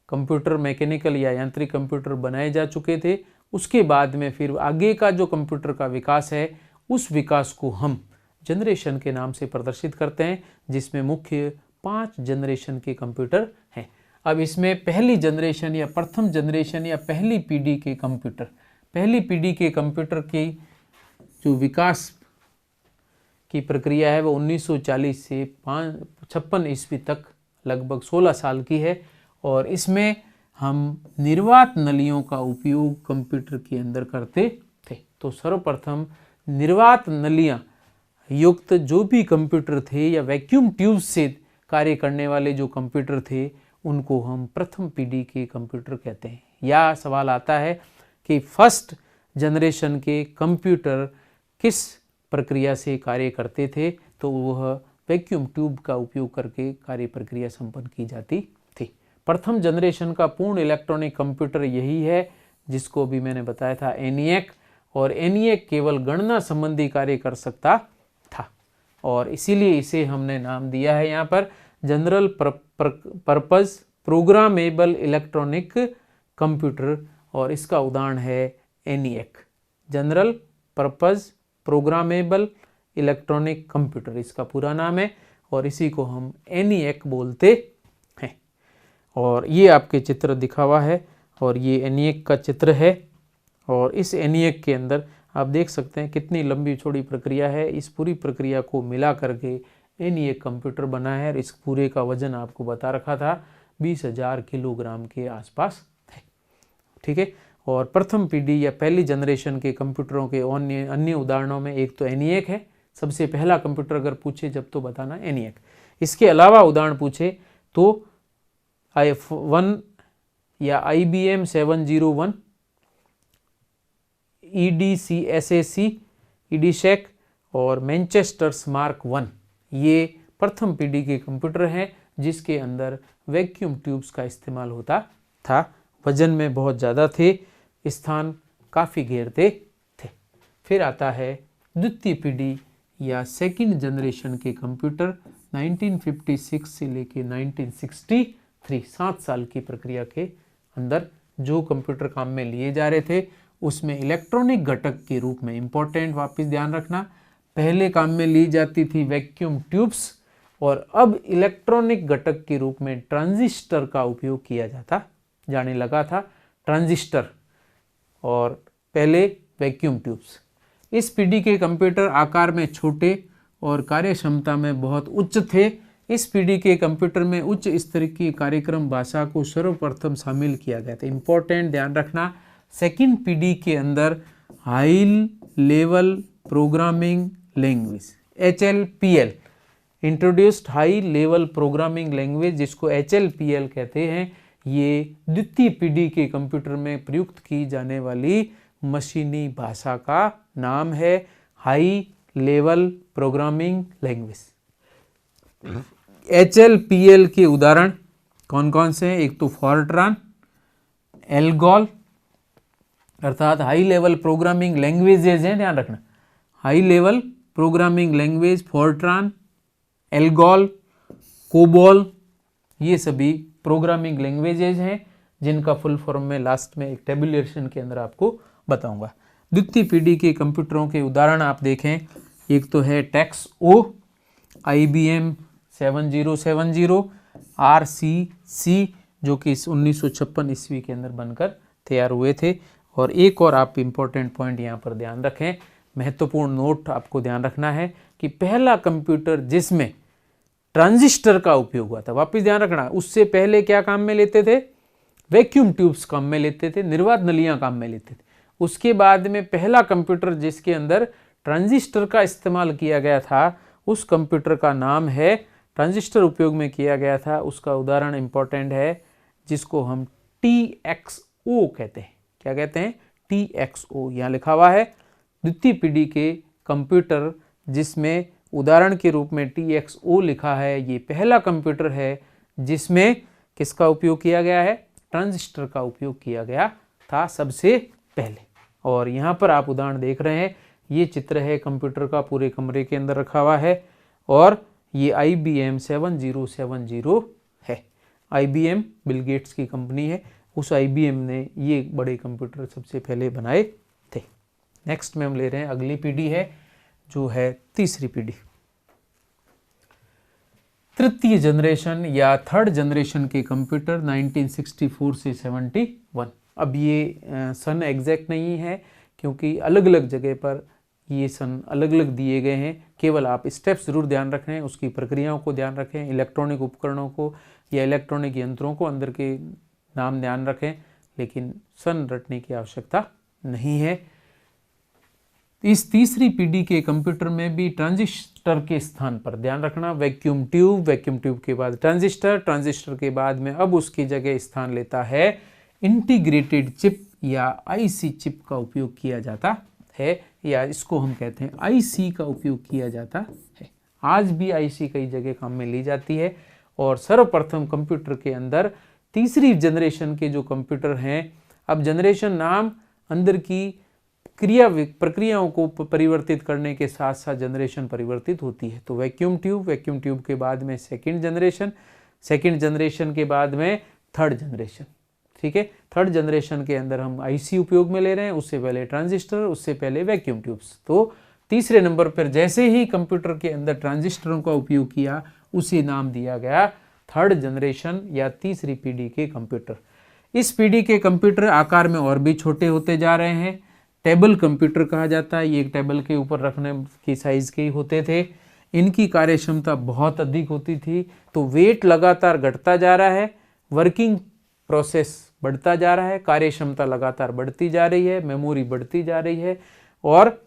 कंप्यूटर, मैकेनिकल या यांत्रिक कंप्यूटर बनाए जा चुके थे। उसके बाद में फिर आगे का जो कंप्यूटर का विकास है, उस विकास को हम जनरेशन के नाम से प्रदर्शित करते हैं, जिसमें मुख्य 5 जनरेशन के कंप्यूटर हैं। अब इसमें पहली जनरेशन या प्रथम जनरेशन या पहली पीढ़ी के कंप्यूटर, पहली पीढ़ी के कंप्यूटर की जो विकास की प्रक्रिया है वो 1940 से 56 ईस्वी तक लगभग 16 साल की है। और इसमें हम निर्वात नलियों का उपयोग कंप्यूटर के अंदर करते थे। तो सर्वप्रथम निर्वात नलियां युक्त जो भी कंप्यूटर थे या वैक्यूम ट्यूब से कार्य करने वाले जो कंप्यूटर थे, उनको हम प्रथम पीढ़ी के कंप्यूटर कहते हैं। या सवाल आता है कि फर्स्ट जनरेशन के कंप्यूटर किस प्रक्रिया से कार्य करते थे, तो वह वैक्यूम ट्यूब का उपयोग करके कार्य प्रक्रिया संपन्न की जाती थी। प्रथम जनरेशन का पूर्ण इलेक्ट्रॉनिक कंप्यूटर यही है, जिसको भी मैंने बताया था ENIAC, और ENIAC केवल गणना संबंधी कार्य कर सकता था, और इसीलिए इसे हमने नाम दिया है यहाँ पर general purpose programmable electronic computer, और इसका उदाहरण है ENIAC, general purpose programmable electronic computer इसका पूरा नाम है, और इसी को हम ENIAC बोलते हैं। और ये आपके चित्र दिखा हुआ है, और ये ENIAC का चित्र है, और इस ENIAC के अंदर आप देख सकते हैं कितनी लंबी चौड़ी प्रक्रिया है। इस पूरी प्रक्रिया को मिला करके ENIAC कंप्यूटर बना है, और इस पूरे का वजन आपको बता रखा था 20,000 किलोग्राम के आसपास है। ठीक है। और प्रथम पीढ़ी या पहली जनरेशन के कंप्यूटरों के अन्य उदाहरणों में एक तो ENIAC है, सबसे पहला कंप्यूटर अगर पूछे जब तो बताना ENIAC। इसके अलावा उदाहरण पूछे तो i1 या IBM 701, EDSAC और मैनचेस्टर मार्क 1, ये प्रथम पीढ़ी के कंप्यूटर हैं, जिसके अंदर वैक्यूम ट्यूब्स का इस्तेमाल होता था। वजन में बहुत ज़्यादा थे, स्थान काफ़ी घेरते थे। फिर आता है द्वितीय पीढ़ी या सेकंड जनरेशन के कंप्यूटर 1956 से लेके 1963, 7 साल की प्रक्रिया के अंदर जो कंप्यूटर काम में लिए जा रहे थे, उसमें इलेक्ट्रॉनिक घटक के रूप में इम्पोर्टेंट वापस ध्यान रखना, पहले काम में ली जाती थी वैक्यूम ट्यूब्स, और अब इलेक्ट्रॉनिक घटक के रूप में ट्रांजिस्टर का उपयोग किया जाने लगा था। ट्रांजिस्टर और पहले वैक्यूम ट्यूब्स। इस पीढ़ी के कंप्यूटर आकार में छोटे और कार्य क्षमता में बहुत उच्च थे। इस पीढ़ी के कंप्यूटर में उच्च स्तर की कार्यक्रम भाषा को सर्वप्रथम शामिल किया गया था। इंपॉर्टेंट ध्यान रखना, सेकंड पीढ़ी के अंदर high level programming language HLPL introduced, high level programming language जिसको HLPL कहते हैं, ये द्वितीय पीढ़ी के कंप्यूटर में प्रयुक्त की जाने वाली मशीनी भाषा का नाम है, high level programming language. HLPL के उदाहरण कौन कौन से हैं? एक तो फॉरट्रान, एल्गोल, अर्थात हाई लेवल प्रोग्रामिंग लैंग्वेजेज हैं, ध्यान रखना, high level programming language, Fortran, ALGOL, COBOL, ये सभी प्रोग्रामिंग लैंग्वेजेज हैं, जिनका फुल फॉर्म में लास्ट में एक टेबुलेशन के अंदर आपको बताऊंगा। द्वितीय पीढ़ी के कंप्यूटरों के उदाहरण आप देखें, एक तो है टेक्सओ, IBM 7070, RCC जो कि 1956 ईस्वी के अंदर बनकर तैयार हुए थे। और एक और आप इम्पोर्टेंट पॉइंट यहाँ पर ध्यान रखें, महत्वपूर्ण नोट आपको ध्यान रखना है कि पहला कंप्यूटर जिसमें ट्रांजिस्टर का उपयोग हुआ था, वापस ध्यान रखना, उससे पहले क्या काम में लेते थे? वैक्यूम ट्यूब्स काम में लेते थे, निर्वात नलियां काम में लेते थे। उसके बाद में पहला कंप्यूटर जिसके अंदर ट्रांजिस्टर का इस्तेमाल किया गया था, उस कंप्यूटर का नाम है, ट्रांजिस्टर उपयोग में किया गया था, उसका उदाहरण इंपॉर्टेंट है, जिसको हम TXO कहते हैं। क्या कहते हैं? TXO यहाँ लिखा हुआ है। द्वितीय पीढ़ी के कंप्यूटर जिसमें उदाहरण के रूप में TXO लिखा है, ये पहला कंप्यूटर है जिसमें किसका उपयोग किया गया है? ट्रांजिस्टर का उपयोग किया गया था सबसे पहले। और यहाँ पर आप उदाहरण देख रहे हैं, ये चित्र है कंप्यूटर का, पूरे कमरे के अंदर रखा हुआ है, और ये IBM 7070 है। IBM बिल गेट्स की कंपनी है, उस IBM ने ये बड़े कंप्यूटर सबसे पहले बनाए थे। नेक्स्ट में हम ले रहे हैं अगली पीढ़ी है जो है तीसरी पीढ़ी, तृतीय जनरेशन या थर्ड जनरेशन के कंप्यूटर 1964 से 71। अब ये सन एग्जैक्ट नहीं है क्योंकि अलग अलग जगह पर ये सन अलग अलग दिए गए हैं, केवल आप स्टेप्स ज़रूर ध्यान रखें, उसकी प्रक्रियाओं को ध्यान रखें, इलेक्ट्रॉनिक उपकरणों को या इलेक्ट्रॉनिक यंत्रों को अंदर के नाम ध्यान रखें, लेकिन सन रटने की आवश्यकता नहीं है। इस तीसरी पीढ़ी के कंप्यूटर में भी ट्रांजिस्टर के स्थान पर ध्यान रखना, वैक्यूम ट्यूब के बाद ट्रांजिस्टर के बाद में अब उसकी जगह स्थान लेता है इंटीग्रेटेड चिप या IC चिप का उपयोग किया जाता है, या इसको हम कहते हैं IC का उपयोग किया जाता है। आज भी IC कई जगह काम में ली जाती है। और सर्वप्रथम कंप्यूटर के अंदर तीसरी जनरेशन के जो कंप्यूटर हैं, अब जनरेशन नाम अंदर की प्रक्रियाओं को परिवर्तित करने के साथ साथ जनरेशन परिवर्तित होती है। तो वैक्यूम ट्यूब के बाद में सेकंड जनरेशन के बाद में थर्ड जनरेशन, ठीक है। थर्ड जनरेशन के अंदर हम IC उपयोग में ले रहे हैं, उससे पहले ट्रांजिस्टर, उससे पहले वैक्यूम ट्यूब्स। तो तीसरे नंबर पर जैसे ही कंप्यूटर के अंदर ट्रांजिस्टरों का उपयोग किया, उसे नाम दिया गया थर्ड जनरेशन या तीसरी पीढ़ी के कंप्यूटर। इस पीढ़ी के कंप्यूटर आकार में और भी छोटे होते जा रहे हैं, टेबल कंप्यूटर कहा जाता है। ये एक टेबल के ऊपर रखने की साइज के ही होते थे। इनकी कार्यक्षमता बहुत अधिक होती थी, तो वेट लगातार घटता जा रहा है, वर्किंग प्रोसेस बढ़ता जा रहा है, कार्यक्षमता लगातार बढ़ती जा रही है, मेमोरी बढ़ती जा रही है और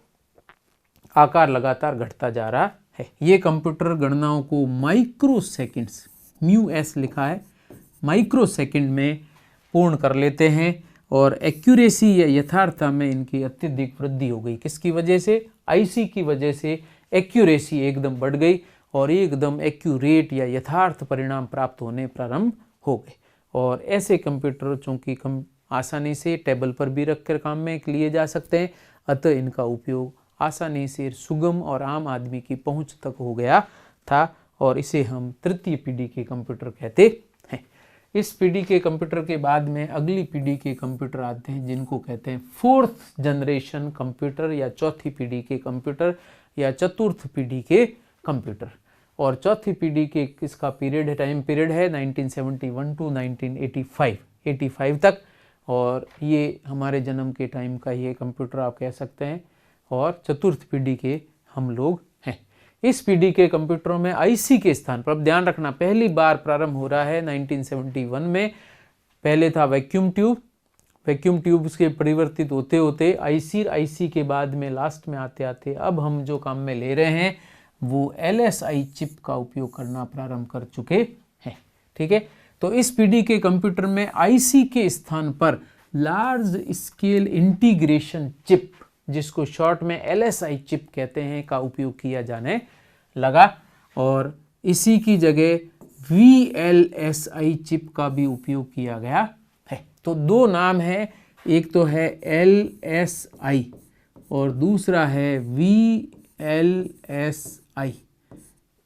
आकार लगातार घटता जा रहा है। ये कंप्यूटर गणनाओं को माइक्रो सेकेंड्स, μs लिखा है, माइक्रो सेकेंड में पूर्ण कर लेते हैं और एक्यूरेसी या यथार्थता में इनकी अत्यधिक वृद्धि हो गई। किसकी वजह से? IC की वजह से एक्यूरेसी एकदम बढ़ गई और एकदम एक्यूरेट या यथार्थ परिणाम प्राप्त होने प्रारंभ हो गए। और ऐसे कंप्यूटर चूँकि कम आसानी से टेबल पर भी रखकर काम में लिए जा सकते हैं, अतः इनका उपयोग आसानी से सुगम और आम आदमी की पहुंच तक हो गया था और इसे हम तृतीय पीढ़ी के कंप्यूटर कहते हैं। इस पीढ़ी के कंप्यूटर के बाद में अगली पीढ़ी के कंप्यूटर आते हैं जिनको कहते हैं फोर्थ जनरेशन कंप्यूटर या चौथी पीढ़ी के कंप्यूटर या चतुर्थ पीढ़ी के कंप्यूटर। और चौथी पीढ़ी के इसका पीरियड है, टाइम पीरियड है 1971 टू 1985 तक, और ये हमारे जन्म के टाइम का ये कंप्यूटर आप कह सकते हैं। और चतुर्थ पीढ़ी के हम लोग हैं। इस पीढ़ी के कंप्यूटरों में IC के स्थान पर, अब ध्यान रखना, पहली बार प्रारंभ हो रहा है 1971 में। पहले था वैक्यूम ट्यूब के परिवर्तित होते होते IC के बाद में लास्ट में आते आते अब हम जो काम में ले रहे हैं वो LSI चिप का उपयोग करना प्रारंभ कर चुके हैं, ठीक है। तो इस पीढ़ी के कंप्यूटर में IC के स्थान पर लार्ज स्केल इंटीग्रेशन चिप, जिसको शॉर्ट में LSI चिप कहते हैं, का उपयोग किया जाने लगा और इसी की जगह VLSI चिप का भी उपयोग किया गया है। तो दो नाम है, एक तो है LSI और दूसरा है VLSI।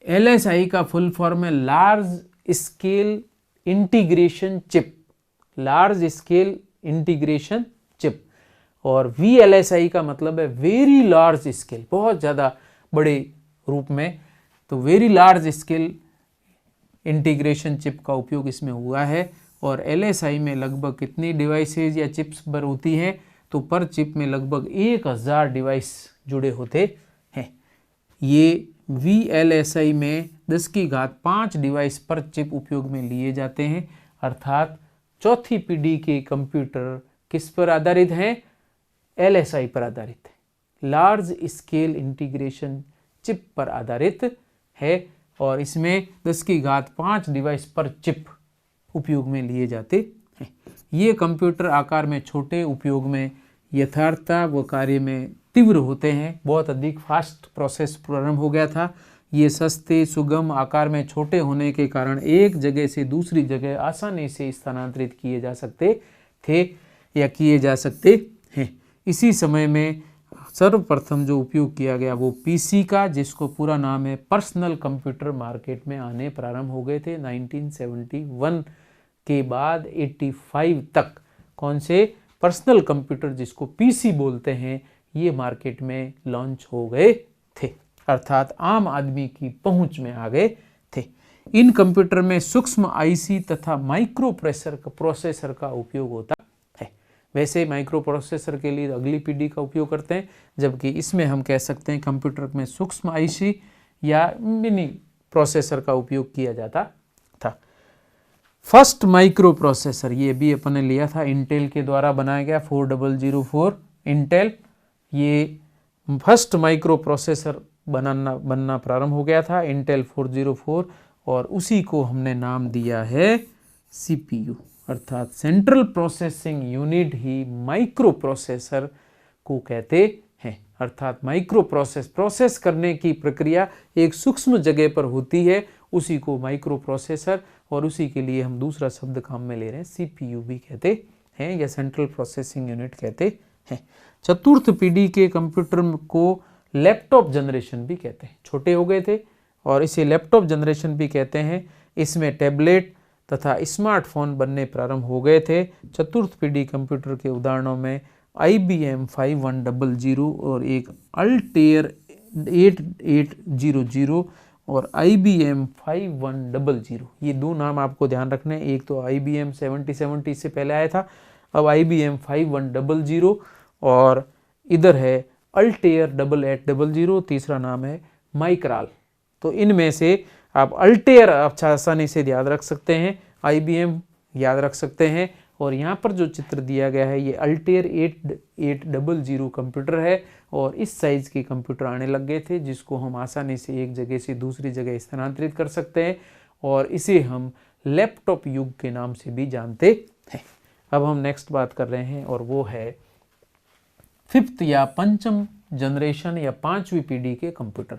LSI का फुल फॉर्म है large scale integration chip, large scale integration chip, और VLSI का मतलब है वेरी लार्ज स्केल, बहुत ज़्यादा बड़े रूप में। तो very large scale integration chip का उपयोग इसमें हुआ है। और LSI में लगभग कितनी डिवाइसेज या चिप्स पर होती हैं? तो पर चिप में लगभग 1000 डिवाइस जुड़े होते हैं। ये VLSI में 10⁵ डिवाइस पर चिप उपयोग में लिए जाते हैं। अर्थात चौथी पीढ़ी के कंप्यूटर किस पर आधारित हैं? LSI पर आधारित है, लार्ज स्केल इंटीग्रेशन चिप पर आधारित है और इसमें 10⁵ डिवाइस पर चिप उपयोग में लिए जाते हैं। ये कंप्यूटर आकार में छोटे, उपयोग में यथार्थता व कार्य में तीव्र होते हैं। बहुत अधिक फास्ट प्रोसेस प्रारंभ हो गया था। ये सस्ते, सुगम, आकार में छोटे होने के कारण एक जगह से दूसरी जगह आसानी से स्थानांतरित किए जा सकते थे या किए जा सकते हैं। इसी समय में सर्वप्रथम जो उपयोग किया गया वो PC का, जिसको पूरा नाम है पर्सनल कंप्यूटर, मार्केट में आने प्रारंभ हो गए थे 1971 के बाद 85 तक कौन से पर्सनल कंप्यूटर जिसको पीसी बोलते हैं ये मार्केट में लॉन्च हो गए थे, अर्थात आम आदमी की पहुंच में आ गए थे। इन कंप्यूटर में सूक्ष्म आईसी तथा माइक्रो प्रोसेसर का उपयोग होता है। वैसे माइक्रो प्रोसेसर के लिए अगली पीढ़ी का उपयोग करते हैं, जबकि इसमें हम कह सकते हैं कंप्यूटर में सूक्ष्म आईसी या मिनी प्रोसेसर का उपयोग किया जाता था। फर्स्ट माइक्रो प्रोसेसर ये भी अपन ने लिया था, इंटेल के द्वारा बनाया गया 4004 इंटेल। ये फर्स्ट माइक्रो प्रोसेसर बनना प्रारंभ हो गया था, इंटेल 404, और उसी को हमने नाम दिया है सीपीयू, अर्थात सेंट्रल प्रोसेसिंग यूनिट ही माइक्रो प्रोसेसर को कहते हैं। अर्थात माइक्रो प्रोसेस करने की प्रक्रिया एक सूक्ष्म जगह पर होती है, उसी को माइक्रो प्रोसेसर, और उसी के लिए हम दूसरा शब्द काम में ले रहे हैं, सीपीयू भी कहते हैं या सेंट्रल प्रोसेसिंग यूनिट कहते हैं। चतुर्थ पीढ़ी के कंप्यूटर को लैपटॉप जनरेशन भी कहते हैं, छोटे हो गए थे और इसे लैपटॉप जनरेशन भी कहते हैं। इसमें टैबलेट तथा स्मार्टफोन बनने प्रारंभ हो गए थे। चतुर्थ पीढ़ी कंप्यूटर के उदाहरणों में IBM 5100 और एक अल्टेयर 8800 और IBM 5100, ये दो नाम आपको ध्यान रखने हैं। एक तो IBM 7070 से पहले आया था, अब IBM 5100, और इधर है अल्टेयर 8800, तीसरा नाम है माइक्राल। तो इनमें से आप अल्टेयर अच्छा आसानी से याद रख सकते हैं, IBM याद रख सकते हैं, और यहाँ पर जो चित्र दिया गया है ये अल्टेयर 8800 कंप्यूटर है, और इस साइज के कंप्यूटर आने लग गए थे जिसको हम आसानी से एक जगह से दूसरी जगह स्थानांतरित कर सकते हैं, और इसे हम लैपटॉप युग के नाम से भी जानते हैं। अब हम नेक्स्ट बात कर रहे हैं और वो है फिफ्थ या पंचम जनरेशन या पांचवी पीढ़ी के कंप्यूटर।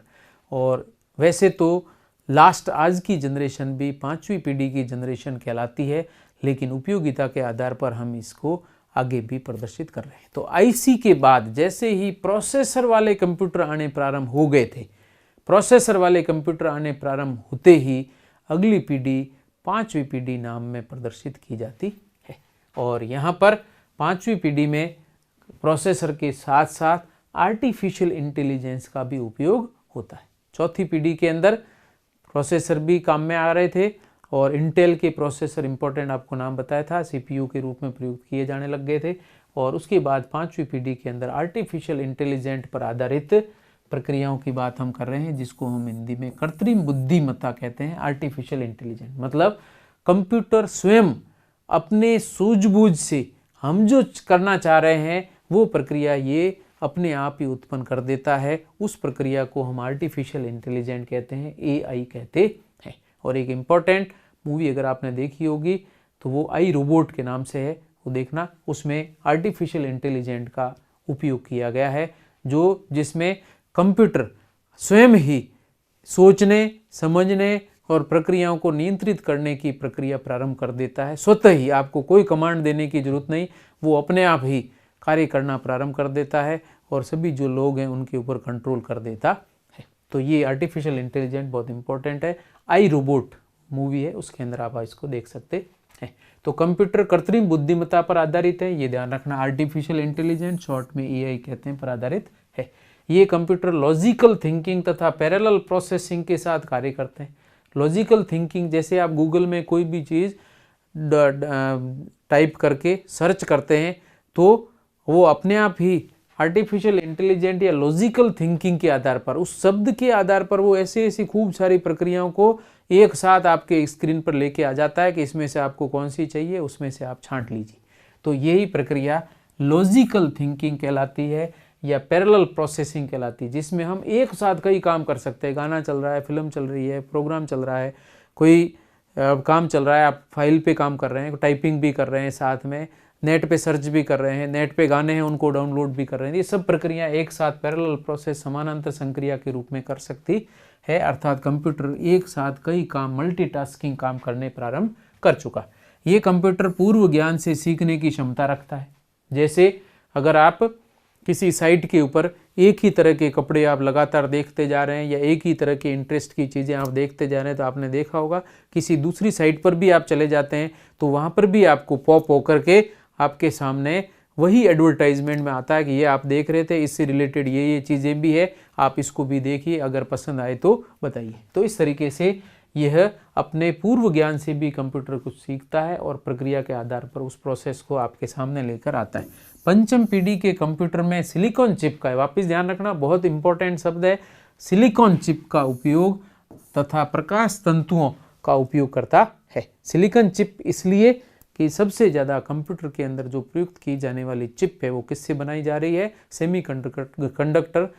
और वैसे तो लास्ट आज की जनरेशन भी पांचवी पीढ़ी की जनरेशन कहलाती है, लेकिन उपयोगिता के आधार पर हम इसको आगे भी प्रदर्शित कर रहे हैं। तो आईसी के बाद जैसे ही प्रोसेसर वाले कंप्यूटर आने प्रारंभ हो गए थे, प्रोसेसर वाले कंप्यूटर आने प्रारंभ होते ही अगली पीढ़ी पांचवी पीढ़ी नाम में प्रदर्शित की जाती है। और यहाँ पर पांचवी पीढ़ी में प्रोसेसर के साथ साथ आर्टिफिशियल इंटेलिजेंस का भी उपयोग होता है। चौथी पीढ़ी के अंदर प्रोसेसर भी काम में आ रहे थे, और इंटेल के प्रोसेसर इंपॉर्टेंट आपको नाम बताया था, सीपीयू के रूप में प्रयुक्त किए जाने लग गए थे। और उसके बाद पांचवी पीढ़ी के अंदर आर्टिफिशियल इंटेलिजेंट पर आधारित प्रक्रियाओं की बात हम कर रहे हैं, जिसको हम हिंदी में कृत्रिम बुद्धिमत्ता कहते हैं। आर्टिफिशियल इंटेलिजेंट मतलब कंप्यूटर स्वयं अपने सूझबूझ से हम जो करना चाह रहे हैं वो प्रक्रिया ये अपने आप ही उत्पन्न कर देता है। उस प्रक्रिया को हम आर्टिफिशियल इंटेलिजेंट कहते हैं, AI कहते हैं। और एक इम्पॉर्टेंट मूवी अगर आपने देखी होगी तो वो आई रोबोट के नाम से है, वो देखना, उसमें आर्टिफिशियल इंटेलिजेंट का उपयोग किया गया है, जिसमें कंप्यूटर स्वयं ही सोचने, समझने और प्रक्रियाओं को नियंत्रित करने की प्रक्रिया प्रारंभ कर देता है। स्वतः ही आपको कोई कमांड देने की जरूरत नहीं, वो अपने आप ही कार्य करना प्रारंभ कर देता है और सभी जो लोग हैं उनके ऊपर कंट्रोल कर देता है। तो ये आर्टिफिशियल इंटेलिजेंट बहुत इंपॉर्टेंट है। आई रोबोट मूवी है, उसके अंदर आप इसको देख सकते हैं। तो कंप्यूटर कृत्रिम बुद्धिमत्ता पर आधारित है, ये ध्यान रखना। आर्टिफिशियल इंटेलिजेंट शॉर्ट में AI कहते हैं, पर आधारित है। ये कंप्यूटर लॉजिकल थिंकिंग तथा पैरेलल प्रोसेसिंग के साथ कार्य करते हैं। लॉजिकल थिंकिंग जैसे आप गूगल में कोई भी चीज़ टाइप करके सर्च करते हैं तो वो अपने आप ही आर्टिफिशियल इंटेलिजेंट या लॉजिकल थिंकिंग के आधार पर, उस शब्द के आधार पर वो ऐसी ऐसी खूब सारी प्रक्रियाओं को एक साथ आपके स्क्रीन पर लेके आ जाता है कि इसमें से आपको कौन सी चाहिए, उसमें से आप छांट लीजिए। तो यही प्रक्रिया लॉजिकल थिंकिंग कहलाती है या पैरेलल प्रोसेसिंग कहलाती है, जिसमें हम एक साथ कई काम कर सकते हैं। गाना चल रहा है, फिल्म चल रही है, प्रोग्राम चल रहा है, कोई काम चल रहा है, आप फाइल पे काम कर रहे हैं, टाइपिंग भी कर रहे हैं, साथ में नेट पे सर्च भी कर रहे हैं, नेट पे गाने हैं उनको डाउनलोड भी कर रहे हैं। ये सब प्रक्रिया एक साथ पैरेलल प्रोसेस समानांतर संक्रिया के रूप में कर सकती है, अर्थात कंप्यूटर एक साथ कई काम मल्टीटास्किंग काम करने प्रारंभ कर चुका। ये कंप्यूटर पूर्व ज्ञान से सीखने की क्षमता रखता है। जैसे अगर आप किसी साइट के ऊपर एक ही तरह के कपड़े आप लगातार देखते जा रहे हैं या एक ही तरह के इंटरेस्ट की चीज़ें आप देखते जा रहे हैं, तो आपने देखा होगा किसी दूसरी साइट पर भी आप चले जाते हैं तो वहाँ पर भी आपको पॉप होकर के आपके सामने वही एडवर्टाइजमेंट में आता है कि ये आप देख रहे थे, इससे रिलेटेड ये चीज़ें भी है, आप इसको भी देखिए, अगर पसंद आए तो बताइए। तो इस तरीके से यह अपने पूर्व ज्ञान से भी कंप्यूटर कुछ सीखता है और प्रक्रिया के आधार पर उस प्रोसेस को आपके सामने लेकर आता है। पंचम पीढ़ी के कंप्यूटर में सिलिकॉन चिप का है, वापस ध्यान रखना बहुत इंपॉर्टेंट शब्द है, सिलिकॉन चिप का उपयोग तथा प्रकाश तंतुओं का उपयोग करता है। सिलिकॉन चिप इसलिए कि सबसे ज़्यादा कंप्यूटर के अंदर जो प्रयुक्त की जाने वाली चिप है वो किससे बनाई जा रही है, सेमीकंडक्टर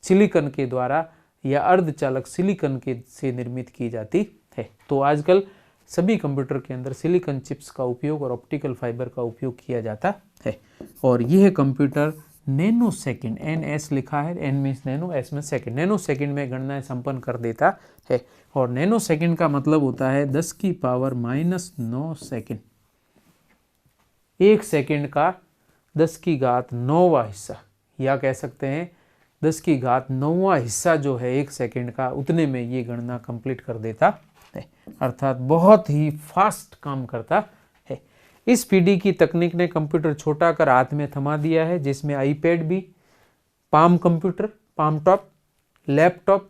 सिलिकॉन के द्वारा या अर्धचालक सिलिकॉन के से निर्मित की जाती है। तो आजकल सभी कंप्यूटर के अंदर सिलिकॉन चिप्स का उपयोग और ऑप्टिकल फाइबर का उपयोग किया जाता है। और यह कंप्यूटर नैनो सेकंड, NS लिखा है, N मीन्स नैनो, S में सेकंड, नैनो सेकंड में गणनाएं संपन्न कर देता है। और नैनो सेकंड का मतलब होता है 10 की पावर -9 सेकंड, 1 सेकंड का 10 की घात 9वां हिस्सा, या कह सकते हैं 10 की घात 9वां हिस्सा जो है 1 सेकंड का, उतने में ये गणना कंप्लीट कर देता है, अर्थात बहुत ही फास्ट काम करता है। इस पीढ़ी की तकनीक ने कंप्यूटर छोटा कर हाथ में थमा दिया है, जिसमें आईपैड भी, palm computer, palm top, laptop,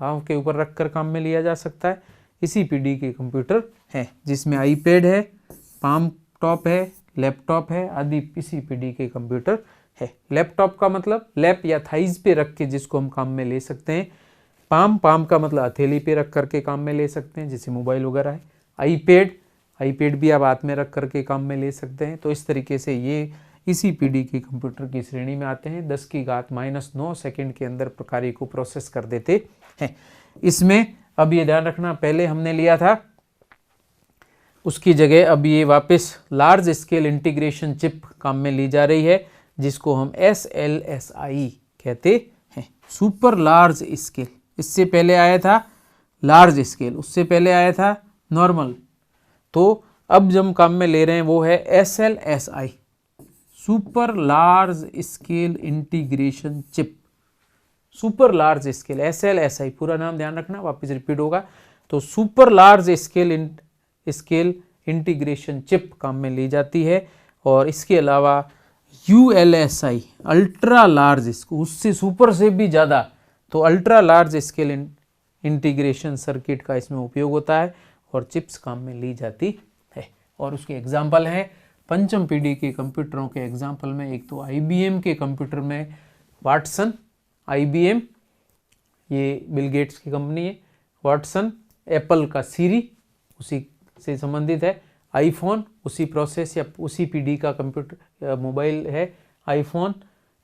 palm के ऊपर रखकर काम में लिया जा सकता है। इसी पीढ़ी के कंप्यूटर हैं जिसमें आईपैड है, पाम टॉप है, लैपटॉप है आदि इसी पीढ़ी के कंप्यूटर है। लैपटॉप का मतलब लैप या थाइज पे रख के जिसको हम काम में ले सकते हैं। पाम का मतलब हथेली पे रख करके काम में ले सकते हैं, जैसे मोबाइल वगैरह है। आईपैड भी आप हाथ में रख करके काम में ले सकते हैं। तो इस तरीके से ये इसी पीढ़ी के कंप्यूटर की श्रेणी में आते हैं। 10 की घात -9 सेकंड के अंदर कार्य को प्रोसेस कर देते हैं। इसमें अब ये ध्यान रखना, पहले हमने लिया था उसकी जगह अब ये वापस लार्ज स्केल इंटीग्रेशन चिप काम में ली जा रही है, जिसको हम SLSI कहते हैं, सुपर लार्ज स्केल। इससे पहले आया था लार्ज स्केल, उससे पहले आया था नॉर्मल। तो अब जब काम में ले रहे हैं वो है SLSI, super large scale integration chip. Super large scale SLSI पूरा नाम ध्यान रखना, वापस रिपीट होगा। तो super large scale integration chip काम में ली जाती है। और इसके अलावा ULSI अल्ट्रा लार्ज, उससे सुपर से भी ज़्यादा, तो ultra large scale integration circuit का इसमें उपयोग होता है और चिप्स काम में ली जाती है। और उसके एग्जाम्पल हैं पंचम पीढ़ी के कंप्यूटरों के एग्जाम्पल में, एक तो IBM के कंप्यूटर में वाटसन, IBM ये बिल गेट्स की कंपनी है, वाटसन एप्पल का सीरी उसी से संबंधित है, आईफोन उसी प्रोसेस या उसी पीढ़ी का कंप्यूटर मोबाइल है, आईफोन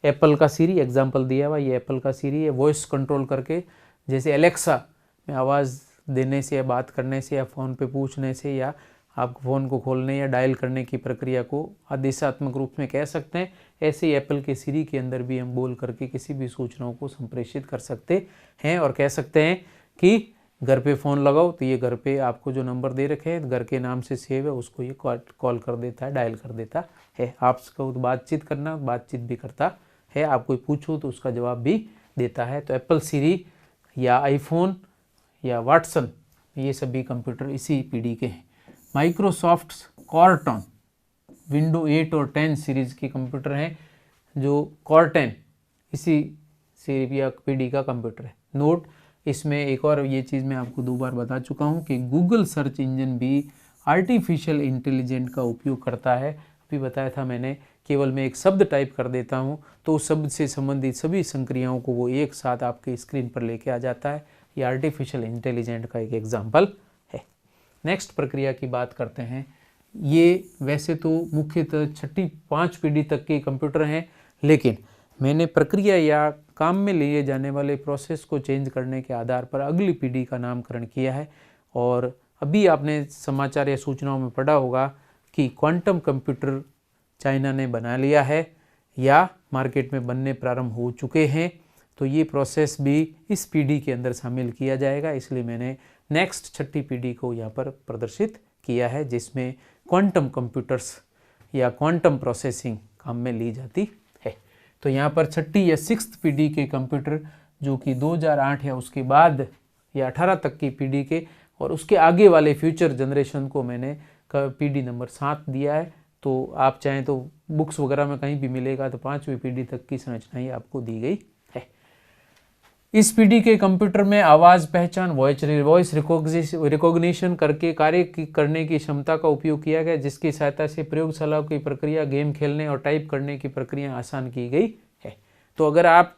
एप्पल का सीरी एग्जाम्पल दिया हुआ, ये एप्पल का सीरी है। वॉइस कंट्रोल करके, जैसे एलेक्सा में आवाज़ देने से या बात करने से या फ़ोन पे पूछने से या आप फ़ोन को खोलने या डायल करने की प्रक्रिया को आदेशात्मक रूप में कह सकते हैं, ऐसे ही एप्पल के सीरी के अंदर भी हम बोल करके किसी भी सूचनाओं को संप्रेषित कर सकते हैं। और कह सकते हैं कि घर पे फ़ोन लगाओ तो ये घर पे आपको जो नंबर दे रखे हैं घर के नाम से सेव है उसको ये कॉल कर देता है, डायल कर देता है। आपको बातचीत करना, बातचीत भी करता है, आप कोई पूछो तो उसका जवाब भी देता है। तो एप्पल सीरी या आईफोन या वाटसन ये सभी कंप्यूटर इसी पीढ़ी के हैं। माइक्रोसॉफ्ट कॉर्टन विंडो 8 और 10 सीरीज़ के कंप्यूटर हैं, जो कॉर्टेन इसी सीरीज या पीढ़ी का कंप्यूटर है। नोट इसमें एक और ये चीज़ मैं आपको 2 बार बता चुका हूँ कि गूगल सर्च इंजन भी आर्टिफिशियल इंटेलिजेंट का उपयोग करता है। अभी बताया था मैंने, केवल मैं एक शब्द टाइप कर देता हूँ तो उस शब्द से संबंधित सभी संक्रियाओं को वो एक साथ आपके स्क्रीन पर लेके आ जाता है। ये आर्टिफिशियल इंटेलिजेंट का एक एग्जाम्पल है। नेक्स्ट प्रक्रिया की बात करते हैं। ये वैसे तो मुख्यतः 5 पीढ़ी तक के कंप्यूटर हैं, लेकिन मैंने प्रक्रिया या काम में लिए जाने वाले प्रोसेस को चेंज करने के आधार पर अगली पीढ़ी का नामकरण किया है। और अभी आपने समाचार या सूचनाओं में पढ़ा होगा कि क्वांटम कंप्यूटर चाइना ने बना लिया है या मार्केट में बनने प्रारंभ हो चुके हैं। तो ये प्रोसेस भी इस पीढ़ी के अंदर शामिल किया जाएगा, इसलिए मैंने नेक्स्ट 6ठी पीढ़ी को यहाँ पर प्रदर्शित किया है, जिसमें क्वांटम कंप्यूटर्स या क्वांटम प्रोसेसिंग काम में ली जाती है। तो यहाँ पर छठी या 6th पीढ़ी के कंप्यूटर जो कि 2008 या उसके बाद या 18 तक की पीढ़ी के और उसके आगे वाले फ्यूचर जनरेशन को मैंने पीढ़ी नंबर 7 दिया है। तो आप चाहें तो बुक्स वगैरह में कहीं भी मिलेगा तो 5वीं पीढ़ी तक की संरचना ही आपको दी गई है। इस पीढ़ी के कंप्यूटर में आवाज़ पहचान वॉइस रिकॉग्निशन करके कार्य करने की क्षमता का उपयोग किया गया, जिसकी सहायता से प्रयोगशालाओं की प्रक्रिया, गेम खेलने और टाइप करने की प्रक्रिया आसान की गई है। तो अगर आप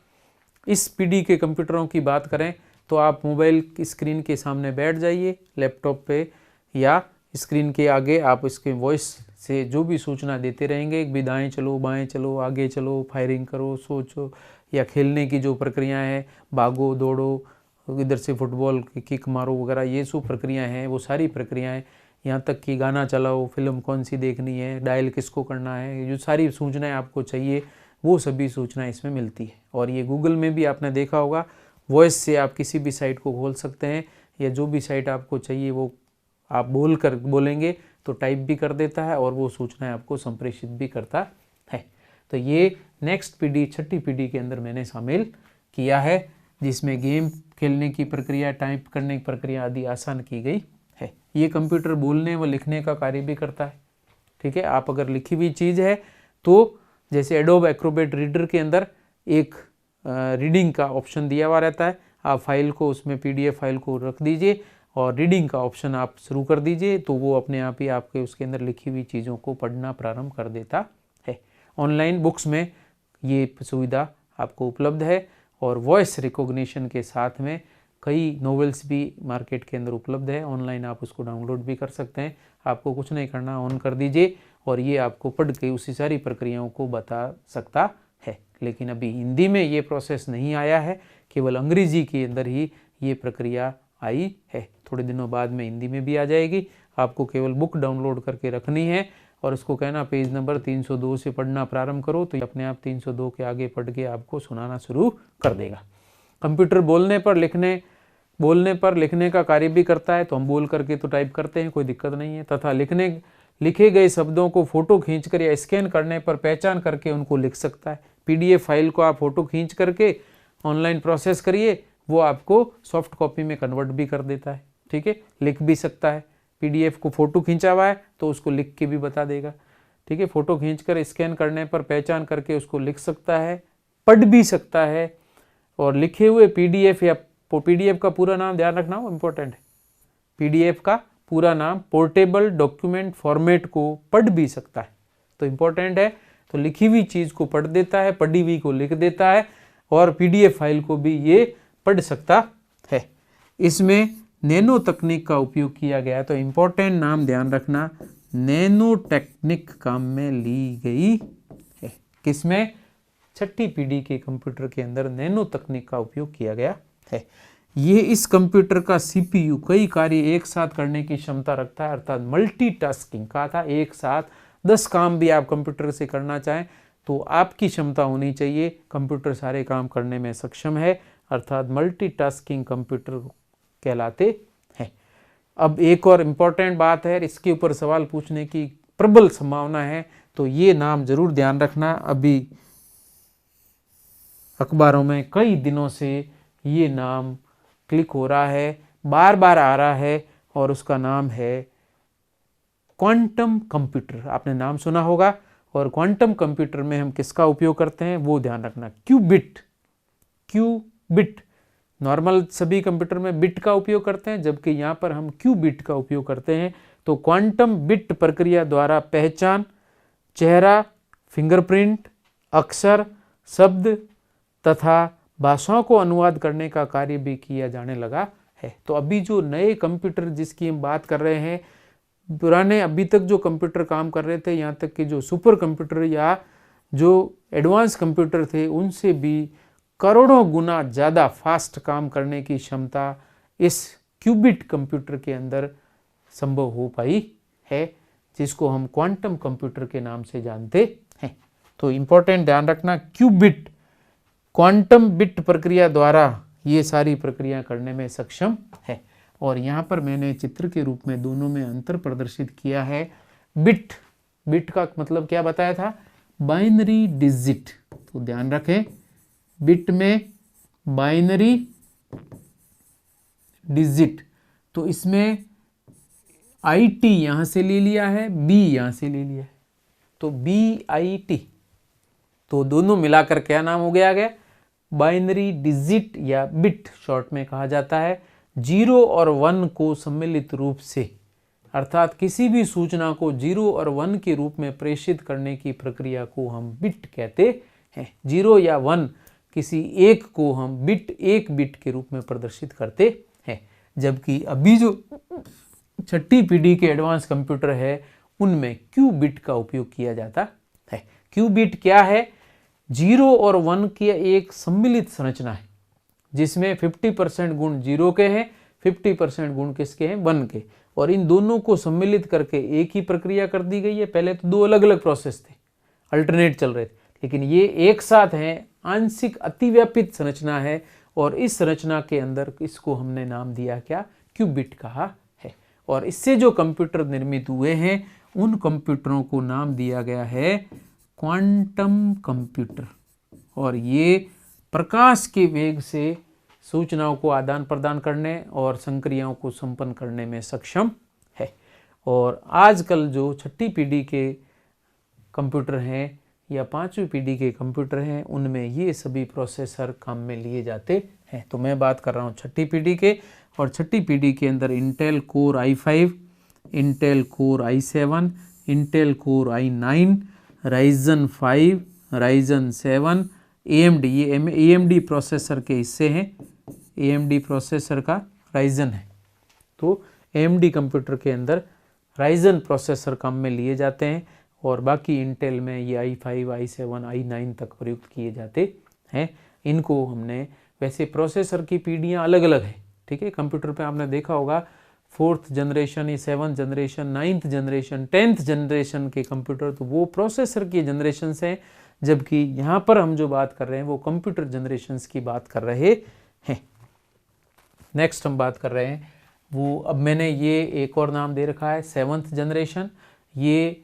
इस पीढ़ी के कंप्यूटरों की बात करें तो आप मोबाइल की स्क्रीन के सामने बैठ जाइए, लैपटॉप पे या स्क्रीन के आगे आप इसके वॉइस से जो भी सूचना देते रहेंगे, भी दाएं चलो, बाएं चलो, आगे चलो, फायरिंग करो, सोचो, या खेलने की जो प्रक्रियाएं हैं, भागो दौड़ो, इधर से फुटबॉल की किक मारो वगैरह, ये सब प्रक्रियाएं हैं, वो सारी प्रक्रियाएं, यहाँ तक कि गाना चलाओ, फिल्म कौन सी देखनी है, डायल किसको करना है, जो सारी सूचनाएं आपको चाहिए वो सभी सूचनाएं इसमें मिलती है। और ये गूगल में भी आपने देखा होगा, वॉइस से आप किसी भी साइट को खोल सकते हैं, या जो भी साइट आपको चाहिए वो आप बोलेंगे तो टाइप भी कर देता है और वो सूचनाएं आपको संप्रेषित भी करता है। तो ये नेक्स्ट पीढ़ी, छठी पीढ़ी के अंदर मैंने शामिल किया है, जिसमें गेम खेलने की प्रक्रिया, टाइप करने की प्रक्रिया आदि आसान की गई है। ये कंप्यूटर बोलने व लिखने का कार्य भी करता है। ठीक है, आप अगर लिखी हुई चीज़ है तो जैसे एडोब एक्रोबैट रीडर के अंदर एक रीडिंग का ऑप्शन दिया हुआ रहता है, आप फाइल को उसमें PDF फाइल को रख दीजिए और रीडिंग का ऑप्शन आप शुरू कर दीजिए, तो वो अपने आप ही आपके उसके अंदर लिखी हुई चीज़ों को पढ़ना प्रारंभ कर देता है। ऑनलाइन बुक्स में ये सुविधा आपको उपलब्ध है और वॉइस रिकॉग्निशन के साथ में कई नॉवेल्स भी मार्केट के अंदर उपलब्ध है। ऑनलाइन आप उसको डाउनलोड भी कर सकते हैं, आपको कुछ नहीं करना, ऑन कर दीजिए और ये आपको पढ़ के उसी सारी प्रक्रियाओं को बता सकता है। लेकिन अभी हिंदी में ये प्रोसेस नहीं आया है, केवल अंग्रेजी के अंदर ही ये प्रक्रिया आई है। थोड़े दिनों बाद में हिंदी में भी आ जाएगी। आपको केवल बुक डाउनलोड करके रखनी है और उसको कहना पेज नंबर 302 से पढ़ना प्रारंभ करो, तो अपने आप 302 के आगे पढ़ के आपको सुनाना शुरू कर देगा। कंप्यूटर बोलने पर लिखने का कार्य भी करता है, तो हम बोल करके तो टाइप करते हैं, कोई दिक्कत नहीं है, तथा लिखे गए शब्दों को फोटो खींचकर या स्कैन करने पर पहचान करके उनको लिख सकता है। PDF फाइल को आप फोटो खींच करके ऑनलाइन प्रोसेस करिए, वो आपको सॉफ्ट कॉपी में कन्वर्ट भी कर देता है। ठीक है, लिख भी सकता है, PDF को फोटो खींचा हुआ है तो उसको लिख के भी बता देगा। ठीक है, फोटो खींचकर स्कैन करने पर पहचान करके उसको लिख सकता है, पढ़ भी सकता है, और लिखे हुए PDF या PDF का पूरा नाम ध्यान रखना, वो इम्पोर्टेंट है। PDF का पूरा नाम पोर्टेबल डॉक्यूमेंट फॉर्मेट को पढ़ भी सकता है, तो इम्पोर्टेंट है। तो लिखी हुई चीज़ को पढ़ देता है, पढ़ी हुई को लिख देता है, और PDF फाइल को भी ये पढ़ सकता है। इसमें नैनो तकनीक का उपयोग किया गया है, तो इम्पोर्टेंट नाम ध्यान रखना, नैनो टेक्निक काम में ली गई है। किसमें? छठी पीढ़ी के कंप्यूटर के अंदर नैनो तकनीक का उपयोग किया गया है। ये इस कंप्यूटर का CPU कई कार्य एक साथ करने की क्षमता रखता है, अर्थात मल्टीटास्किंग। कहा था एक साथ 10 काम भी आप कंप्यूटर से करना चाहें तो आपकी क्षमता होनी चाहिए, कंप्यूटर सारे काम करने में सक्षम है, अर्थात मल्टीटास्किंग कंप्यूटर कहलाते हैं। अब एक और इम्पॉर्टेंट बात है, इसके ऊपर सवाल पूछने की प्रबल संभावना है, तो ये नाम जरूर ध्यान रखना। अभी अखबारों में कई दिनों से ये नाम क्लिक हो रहा है, बार बार आ रहा है, और उसका नाम है क्वांटम कंप्यूटर। आपने नाम सुना होगा, और क्वांटम कंप्यूटर में हम किसका उपयोग करते हैं वो ध्यान रखना, क्यूबिट। नॉर्मल सभी कंप्यूटर में बिट का उपयोग करते हैं, जबकि यहाँ पर हम क्यूबिट का उपयोग करते हैं। तो क्वांटम बिट प्रक्रिया द्वारा पहचान, चेहरा, फिंगरप्रिंट, अक्षर, शब्द तथा भाषाओं को अनुवाद करने का कार्य भी किया जाने लगा है। तो अभी जो नए कंप्यूटर जिसकी हम बात कर रहे हैं, पुराने अभी तक जो कंप्यूटर काम कर रहे थे, यहाँ तक कि जो सुपर कंप्यूटर या जो एडवांस कंप्यूटर थे, उनसे भी करोड़ों गुना ज़्यादा फास्ट काम करने की क्षमता इस क्यूबिट कंप्यूटर के अंदर संभव हो पाई है, जिसको हम क्वांटम कंप्यूटर के नाम से जानते हैं। तो इम्पोर्टेंट ध्यान रखना, क्यूबिट क्वांटम बिट प्रक्रिया द्वारा ये सारी प्रक्रिया करने में सक्षम है। और यहाँ पर मैंने चित्र के रूप में दोनों में अंतर प्रदर्शित किया है। बिट का मतलब क्या बताया था? Binary digit. तो ध्यान रखें बिट में बाइनरी डिजिट, तो इसमें IT यहां से ले लिया है, B यहां से ले लिया है, तो BIT, तो दोनों मिलाकर क्या नाम हो गया बाइनरी डिजिट या बिट शॉर्ट में कहा जाता है। 0 और 1 को सम्मिलित रूप से, अर्थात किसी भी सूचना को 0 और 1 के रूप में प्रेषित करने की प्रक्रिया को हम बिट कहते हैं। 0 या 1 किसी एक को हम एक बिट के रूप में प्रदर्शित करते हैं। जबकि अभी जो छठी पीढ़ी के एडवांस कंप्यूटर है उनमें क्यू बिट का उपयोग किया जाता है। क्यू बिट क्या है? 0 और 1 की एक सम्मिलित संरचना है जिसमें 50% गुण 0 के हैं, 50% गुण किसके हैं? 1 के, और इन दोनों को सम्मिलित करके एक ही प्रक्रिया कर दी गई है। पहले तो दो अलग अलग प्रोसेस थे, अल्टरनेट चल रहे थे, लेकिन ये एक साथ हैं, आंशिक अतिव्यापित संरचना है, और इस संरचना के अंदर इसको हमने नाम दिया क्या? क्यूबिट कहा है। और इससे जो कंप्यूटर निर्मित हुए हैं उन कंप्यूटरों को नाम दिया गया है क्वांटम कंप्यूटर, और ये प्रकाश के वेग से सूचनाओं को आदान प्रदान करने और संक्रियाओं को संपन्न करने में सक्षम है। और आजकल जो छठी पीढ़ी के कंप्यूटर हैं या पांचवी पीढ़ी के कंप्यूटर हैं उनमें ये सभी प्रोसेसर काम में लिए जाते हैं। तो मैं बात कर रहा हूँ छठी पीढ़ी के, और छठी पीढ़ी के अंदर Intel core i5, Intel core i7, Intel core i9, Ryzen 5, Ryzen 7, AMD, ये AMD प्रोसेसर के हिस्से हैं, AMD प्रोसेसर का राइजन है। तो AMD कंप्यूटर के अंदर राइजन प्रोसेसर काम में लिए जाते हैं, और बाकी इंटेल में ये i5, i7, i9 तक प्रयुक्त किए जाते हैं। इनको हमने, वैसे प्रोसेसर की पीढ़ियाँ अलग अलग है, ठीक है। कंप्यूटर पे आपने देखा होगा 4th generation, 7th generation, 9th generation, 10th generation के कंप्यूटर, तो वो प्रोसेसर की जनरेशन हैं, जबकि यहाँ पर हम जो बात कर रहे हैं वो कंप्यूटर जनरेशन्स की बात कर रहे हैं। नेक्स्ट हम बात कर रहे हैं वो, अब मैंने ये एक और नाम दे रखा है 7th जनरेशन। ये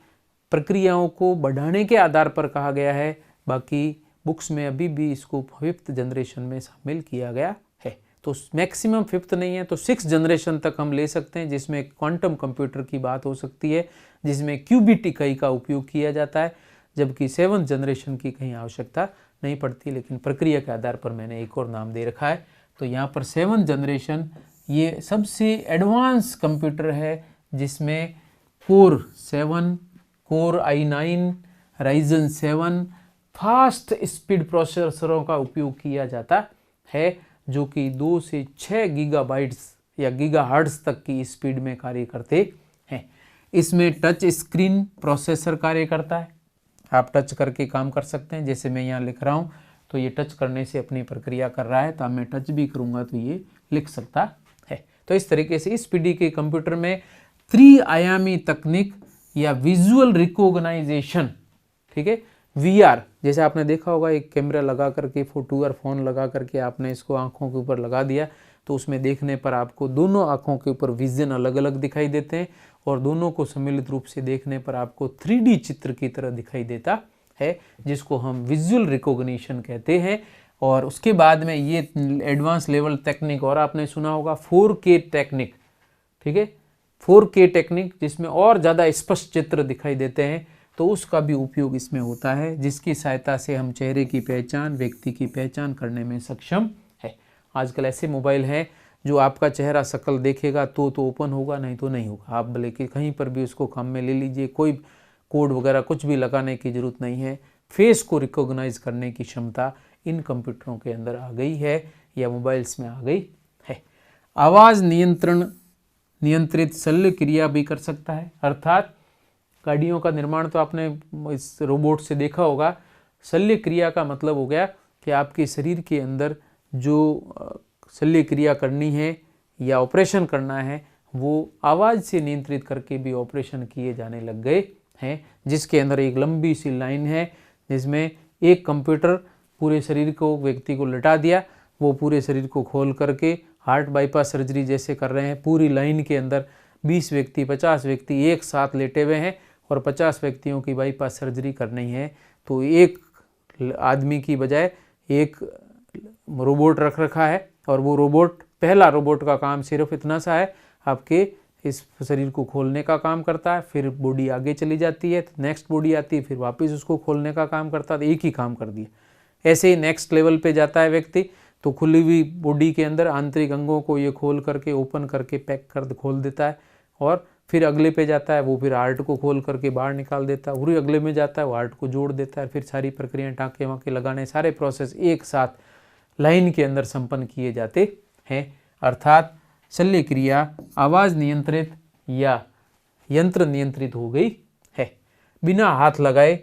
प्रक्रियाओं को बढ़ाने के आधार पर कहा गया है, बाकी बुक्स में अभी भी इसको 5th जनरेशन में शामिल किया गया है। तो मैक्सिमम 5th नहीं है तो 6th जनरेशन तक हम ले सकते हैं, जिसमें क्वांटम कंप्यूटर की बात हो सकती है, जिसमें क्यूबिट इकाई का उपयोग किया जाता है, जबकि 7th जनरेशन की कहीं आवश्यकता नहीं पड़ती। लेकिन प्रक्रिया के आधार पर मैंने एक और नाम दे रखा है। तो यहाँ पर 7th जनरेशन ये सबसे एडवांस कंप्यूटर है, जिसमें core 7, core i9, Ryzen 7 fast speed प्रोसेसरों का उपयोग किया जाता है, जो कि 2 से 6 गीगाबाइट्स या गीगाहर्ट्ज तक की स्पीड में कार्य करते हैं। इसमें टच स्क्रीन प्रोसेसर कार्य करता है, आप टच करके काम कर सकते हैं। जैसे मैं यहाँ लिख रहा हूँ तो ये टच करने से अपनी प्रक्रिया कर रहा है, तो मैं टच भी करूँगा तो ये लिख सकता है। तो इस तरीके से इस पीढ़ी के कंप्यूटर में त्रि-आयामी तकनीक या विजुअल रिकॉग्नाइजेशन, ठीक है, VR, जैसे आपने देखा होगा एक कैमरा लगा करके, फोटो और फोन लगा करके आपने इसको आंखों के ऊपर लगा दिया, तो उसमें देखने पर आपको दोनों आंखों के ऊपर विजन अलग अलग दिखाई देते हैं, और दोनों को सम्मिलित रूप से देखने पर आपको 3D चित्र की तरह दिखाई देता है, जिसको हम विजुअल रिकॉग्निशन कहते हैं। और उसके बाद में ये एडवांस लेवल टेक्निक, और आपने सुना होगा 4K टेक्निक, ठीक है, 4K टेक्निक, जिसमें और ज़्यादा स्पष्ट चित्र दिखाई देते हैं, तो उसका भी उपयोग इसमें होता है, जिसकी सहायता से हम चेहरे की पहचान, व्यक्ति की पहचान करने में सक्षम है। आजकल ऐसे मोबाइल हैं जो आपका चेहरा शक्ल देखेगा तो ओपन होगा, नहीं तो नहीं होगा। आप भले कि कहीं पर भी उसको काम में ले लीजिए, कोई कोड वगैरह कुछ भी लगाने की ज़रूरत नहीं है। फेस को रिकॉग्नाइज करने की क्षमता इन कंप्यूटरों के अंदर आ गई है या मोबाइल्स में आ गई है। आवाज़ नियंत्रित शल्य क्रिया भी कर सकता है, अर्थात गाड़ियों का निर्माण तो आपने इस रोबोट से देखा होगा। शल्य क्रिया का मतलब हो गया कि आपके शरीर के अंदर जो शल्य क्रिया करनी है या ऑपरेशन करना है वो आवाज़ से नियंत्रित करके भी ऑपरेशन किए जाने लग गए हैं, जिसके अंदर एक लंबी सी लाइन है, जिसमें एक कंप्यूटर पूरे शरीर को, व्यक्ति को लटा दिया, वो पूरे शरीर को खोल करके हार्ट बाईपास सर्जरी जैसे कर रहे हैं, पूरी लाइन के अंदर 20 व्यक्ति 50 व्यक्ति एक साथ लेटे हुए हैं और 50 व्यक्तियों की बाईपास सर्जरी करनी है, तो एक आदमी की बजाय एक रोबोट रख रखा है, और वो रोबोट, पहला रोबोट का काम सिर्फ इतना सा है, आपके इस शरीर को खोलने का काम करता है, फिर बॉडी आगे चली जाती है, तो नेक्स्ट बॉडी आती है, फिर वापस उसको खोलने का काम करता है, तो एक ही काम कर दिया। ऐसे ही नेक्स्ट लेवल पे जाता है व्यक्ति, तो खुली हुई बॉडी के अंदर आंतरिक अंगों को ये खोल करके, ओपन करके, पैक कर खोल देता है, और फिर अगले पे जाता है, वो फिर हार्ट को खोल करके बाहर निकाल देता है, और अगले में जाता है, वो हार्ट को जोड़ देता है, फिर सारी प्रक्रियाएं, टाँके वाँके लगाने, सारे प्रोसेस एक साथ लाइन के अंदर संपन्न किए जाते हैं। अर्थात शल्य क्रिया आवाज़ नियंत्रित या यंत्र नियंत्रित हो गई है, बिना हाथ लगाए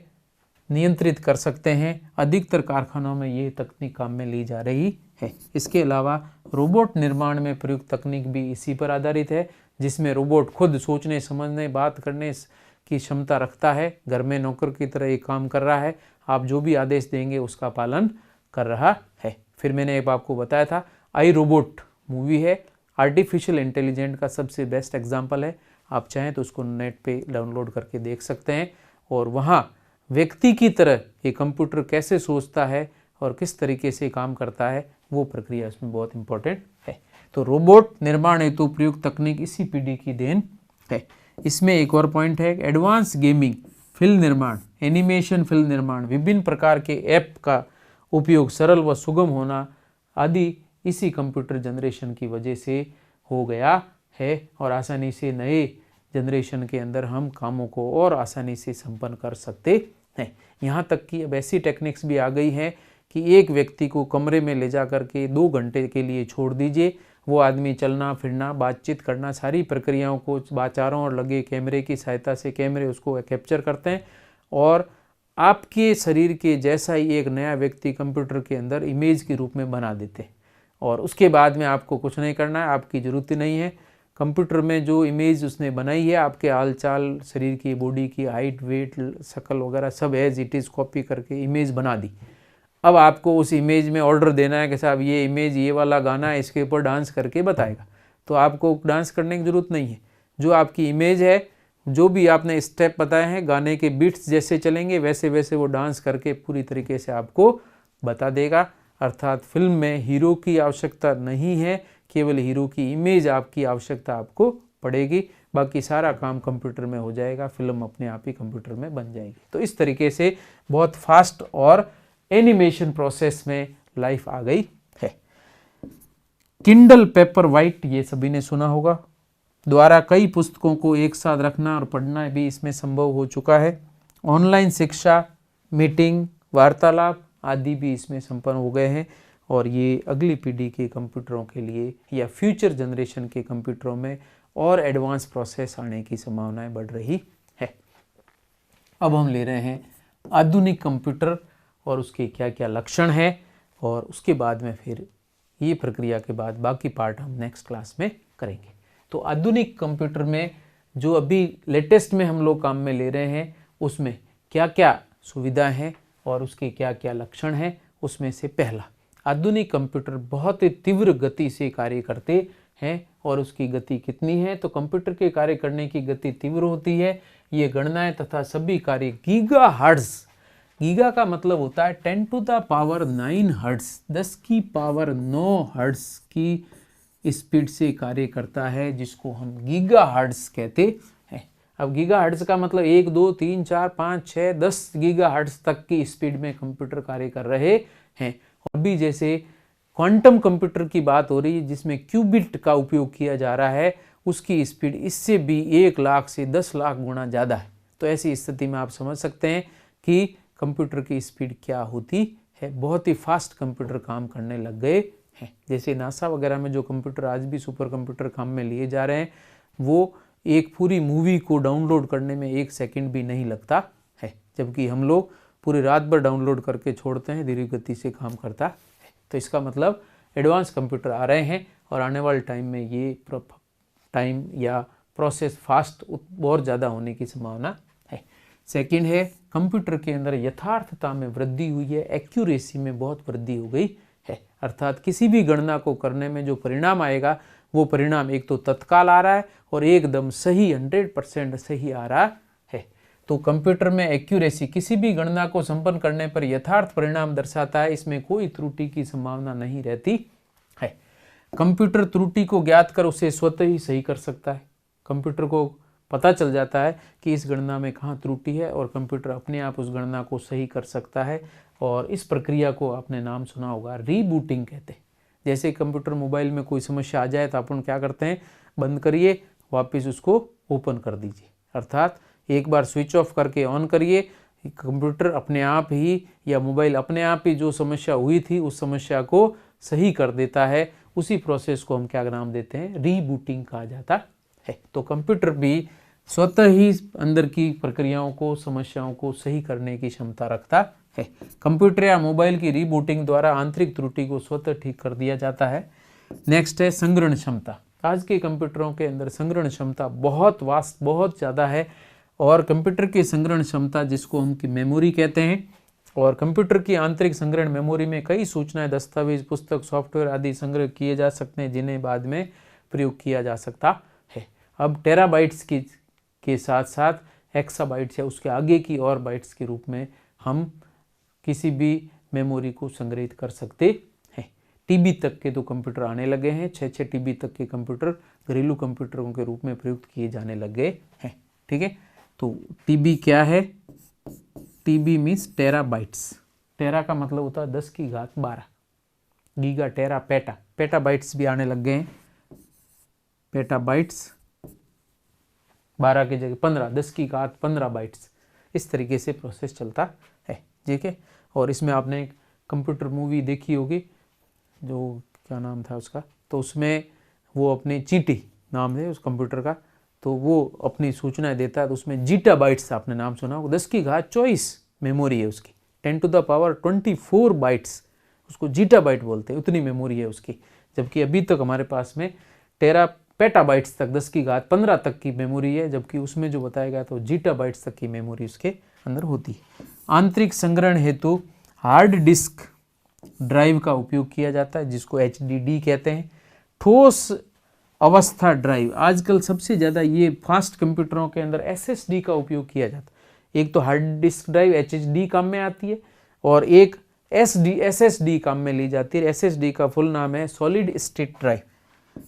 नियंत्रित कर सकते हैं। अधिकतर कारखानों में ये तकनीक काम में ली जा रही है। इसके अलावा रोबोट निर्माण में प्रयुक्त तकनीक भी इसी पर आधारित है, जिसमें रोबोट खुद सोचने, समझने, बात करने की क्षमता रखता है। घर में नौकर की तरह एक काम कर रहा है, आप जो भी आदेश देंगे उसका पालन कर रहा है। फिर मैंने एक आपको बताया था, आई रोबोट मूवी है, आर्टिफिशियल इंटेलिजेंट का सबसे बेस्ट एग्जाम्पल है। आप चाहें तो उसको नेट पे डाउनलोड करके देख सकते हैं, और वहाँ व्यक्ति की तरह ये कंप्यूटर कैसे सोचता है और किस तरीके से काम करता है, वो प्रक्रिया उसमें बहुत इंपॉर्टेंट है। तो रोबोट निर्माण हेतु प्रयुक्त तकनीक इसी पीढ़ी की देन है। इसमें एक और पॉइंट है, एडवांस गेमिंग, फिल्म निर्माण, एनिमेशन फिल्म निर्माण, विभिन्न प्रकार के ऐप का उपयोग, सरल व सुगम होना आदि इसी कंप्यूटर जनरेशन की वजह से हो गया है, और आसानी से नए जनरेशन के अंदर हम कामों को और आसानी से संपन्न कर सकते हैं। यहाँ तक कि अब ऐसी टेक्निक्स भी आ गई हैं कि एक व्यक्ति को कमरे में ले जा करके 2 घंटे के लिए छोड़ दीजिए, वो आदमी चलना फिरना, बातचीत करना, सारी प्रक्रियाओं को चारों ओर लगे कैमरे की सहायता से कैमरे उसको कैप्चर करते हैं, और आपके शरीर के जैसा ही एक नया व्यक्ति कंप्यूटर के अंदर इमेज के रूप में बना देते हैं। और उसके बाद में आपको कुछ नहीं करना है, आपकी ज़रूरत ही नहीं है। कंप्यूटर में जो इमेज उसने बनाई है, आपके हाल चाल, शरीर की, बॉडी की हाइट, वेट, शक्ल वगैरह सब एज इट इज़ कॉपी करके इमेज बना दी। अब आपको उस इमेज में ऑर्डर देना है कि साहब ये इमेज, ये वाला गाना है, इसके ऊपर डांस करके बताएगा, तो आपको डांस करने की ज़रूरत नहीं है। जो आपकी इमेज है, जो भी आपने स्टेप बताए हैं, गाने के बीट्स जैसे चलेंगे वैसे वैसे वो डांस करके पूरी तरीके से आपको बता देगा। अर्थात फिल्म में हीरो की आवश्यकता नहीं है, केवल हीरो की इमेज आपकी आवश्यकता आपको पड़ेगी, बाकी सारा काम कंप्यूटर में हो जाएगा, फिल्म अपने आप ही कंप्यूटर में बन जाएगी। तो इस तरीके से बहुत फास्ट और एनिमेशन प्रोसेस में लाइफ आ गई है। किंडल पेपर वाइट, ये सभी ने सुना होगा, द्वारा कई पुस्तकों को एक साथ रखना और पढ़ना भी इसमें संभव हो चुका है। ऑनलाइन शिक्षा, मीटिंग, वार्तालाप आदि भी इसमें संपन्न हो गए हैं, और ये अगली पीढ़ी के कंप्यूटरों के लिए या फ्यूचर जनरेशन के कंप्यूटरों में और एडवांस प्रोसेस आने की संभावनाएं बढ़ रही है। अब हम ले रहे हैं आधुनिक कंप्यूटर और उसके क्या क्या लक्षण हैं, और उसके बाद में फिर ये प्रक्रिया के बाद बाकी पार्ट हम नेक्स्ट क्लास में करेंगे। तो आधुनिक कंप्यूटर में जो अभी लेटेस्ट में हम लोग काम में ले रहे हैं, उसमें क्या क्या सुविधा है और उसके क्या क्या लक्षण हैं, उसमें से पहला, आधुनिक कंप्यूटर बहुत ही तीव्र गति से कार्य करते हैं। और उसकी गति कितनी है, तो कंप्यूटर के कार्य करने की गति तीव्र होती है। ये गणनाएं तथा सभी कार्य गीगा हर्ट्ज, गीगा का मतलब होता है 10⁹ हर्ट्ज, 10 की पावर 9 हर्ट्ज की स्पीड से कार्य करता है, जिसको हम गीगा हर्ट्ज कहते हैं। अब गीगा हर्ट्ज का मतलब 1, 2, 3, 4, 5, 6, 10 गीगा हर्ट्ज तक की स्पीड में कंप्यूटर कार्य कर रहे हैं। और भी जैसे क्वांटम कंप्यूटर की बात हो रही है, जिसमें क्यूबिट का उपयोग किया जा रहा है, उसकी स्पीड इससे भी 1 लाख से 10 लाख गुना ज़्यादा है। तो ऐसी स्थिति में आप समझ सकते हैं कि कंप्यूटर की स्पीड क्या होती है। बहुत ही फास्ट कंप्यूटर काम करने लग गए हैं। जैसे नासा वगैरह में जो कंप्यूटर आज भी सुपर कंप्यूटर काम में लिए जा रहे हैं, वो एक पूरी मूवी को डाउनलोड करने में 1 सेकंड भी नहीं लगता है, जबकि हम लोग पूरी रात भर डाउनलोड करके छोड़ते हैं, धीरे गति से काम करता है। तो इसका मतलब एडवांस कंप्यूटर आ रहे हैं, और आने वाले टाइम में ये टाइम या प्रोसेस फास्ट बहुत ज़्यादा होने की संभावना है। सेकंड है, कंप्यूटर के अंदर यथार्थता में वृद्धि हुई है, एक्यूरेसी में बहुत वृद्धि हो गई है। अर्थात किसी भी गणना को करने में जो परिणाम आएगा, वो परिणाम एक तो तत्काल आ रहा है और एकदम सही 100% सही आ रहा है। तो कंप्यूटर में एक्यूरेसी किसी भी गणना को संपन्न करने पर यथार्थ परिणाम दर्शाता है, इसमें कोई त्रुटि की संभावना नहीं रहती है। कंप्यूटर त्रुटि को ज्ञात कर उसे स्वतः ही सही कर सकता है। कंप्यूटर को पता चल जाता है कि इस गणना में कहाँ त्रुटि है और कंप्यूटर अपने आप उस गणना को सही कर सकता है। और इस प्रक्रिया को आपने नाम सुना होगा, रीबूटिंग कहते हैं। जैसे कंप्यूटर मोबाइल में कोई समस्या आ जाए तो अपन क्या करते हैं, बंद करिए, वापस उसको ओपन कर दीजिए, अर्थात एक बार स्विच ऑफ करके ऑन करिए, कंप्यूटर अपने आप ही या मोबाइल अपने आप ही जो समस्या हुई थी उस समस्या को सही कर देता है। उसी प्रोसेस को हम क्या नाम देते हैं, रीबूटिंग कहा जाता है। तो कंप्यूटर भी स्वतः ही अंदर की प्रक्रियाओं को, समस्याओं को सही करने की क्षमता रखता है। कंप्यूटर या मोबाइल की रीबूटिंग द्वारा आंतरिक त्रुटि को स्वतः ठीक कर दिया जाता है। नेक्स्ट है संग्रहण क्षमता। आज के कंप्यूटरों के अंदर संग्रहण क्षमता बहुत वास्ट, बहुत ज़्यादा है। और कंप्यूटर की संग्रहण क्षमता, जिसको हम की मेमोरी कहते हैं, और कंप्यूटर की आंतरिक संग्रहण मेमोरी में कई सूचनाएं, दस्तावेज, पुस्तक, सॉफ्टवेयर आदि संग्रह किए जा सकते हैं, जिन्हें बाद में प्रयोग किया जा सकता है। अब टेराबाइट्स के साथ साथ एक्साबाइट्स या उसके आगे की और बाइट्स के रूप में हम किसी भी मेमोरी को संग्रहित कर सकते हैं। टीबी तक के तो कंप्यूटर आने लगे हैं, 6 टीबी तक के कंप्यूटर घरेलू कंप्यूटरों के रूप में प्रयुक्त किए जाने लगे हैं। ठीक है, तो टीबी क्या है, टीबी मीन्स टेराबाइट्स। टेरा का मतलब होता है 10 की घात 12, गीगा, टेरा, पेटा, पेटाबाइट्स भी आने लग गए हैं। पेटाबाइट्स 12 की जगह 15, 10 की घात 15 बाइट्स, इस तरीके से प्रोसेस चलता है। ठीक है, और इसमें आपने एक कंप्यूटर मूवी देखी होगी, जो क्या नाम था उसका, तो उसमें वो अपनी चींटी नाम है उस कंप्यूटर का, तो वो अपनी सूचनाएं देता है, तो उसमें जीटा बाइट्स आपने नाम सुना होगा, 10 की घात 24 मेमोरी है उसकी, 10 to the power 24 बाइट्स, उसको जीटा बाइट बोलते हैं, उतनी मेमोरी है उसकी। जबकि अभी तक हमारे पास में टेरा पेटाबाइट्स तक 10 की घात 15 तक की मेमोरी है, जबकि उसमें जो बताया गया तो जीटा बाइट्स तक की मेमोरी उसके अंदर होती है। आंतरिक संग्रहण हेतु हार्ड डिस्क ड्राइव का उपयोग किया जाता है, जिसको HDD कहते हैं। ठोस अवस्था ड्राइव, आजकल सबसे ज़्यादा ये फास्ट कंप्यूटरों के अंदर SSD का उपयोग किया जाता है। एक तो हार्ड डिस्क ड्राइव HDD काम में आती है, और एक SSD काम में ली जाती है। SSD का फुल नाम है सॉलिड स्टेट ड्राइव।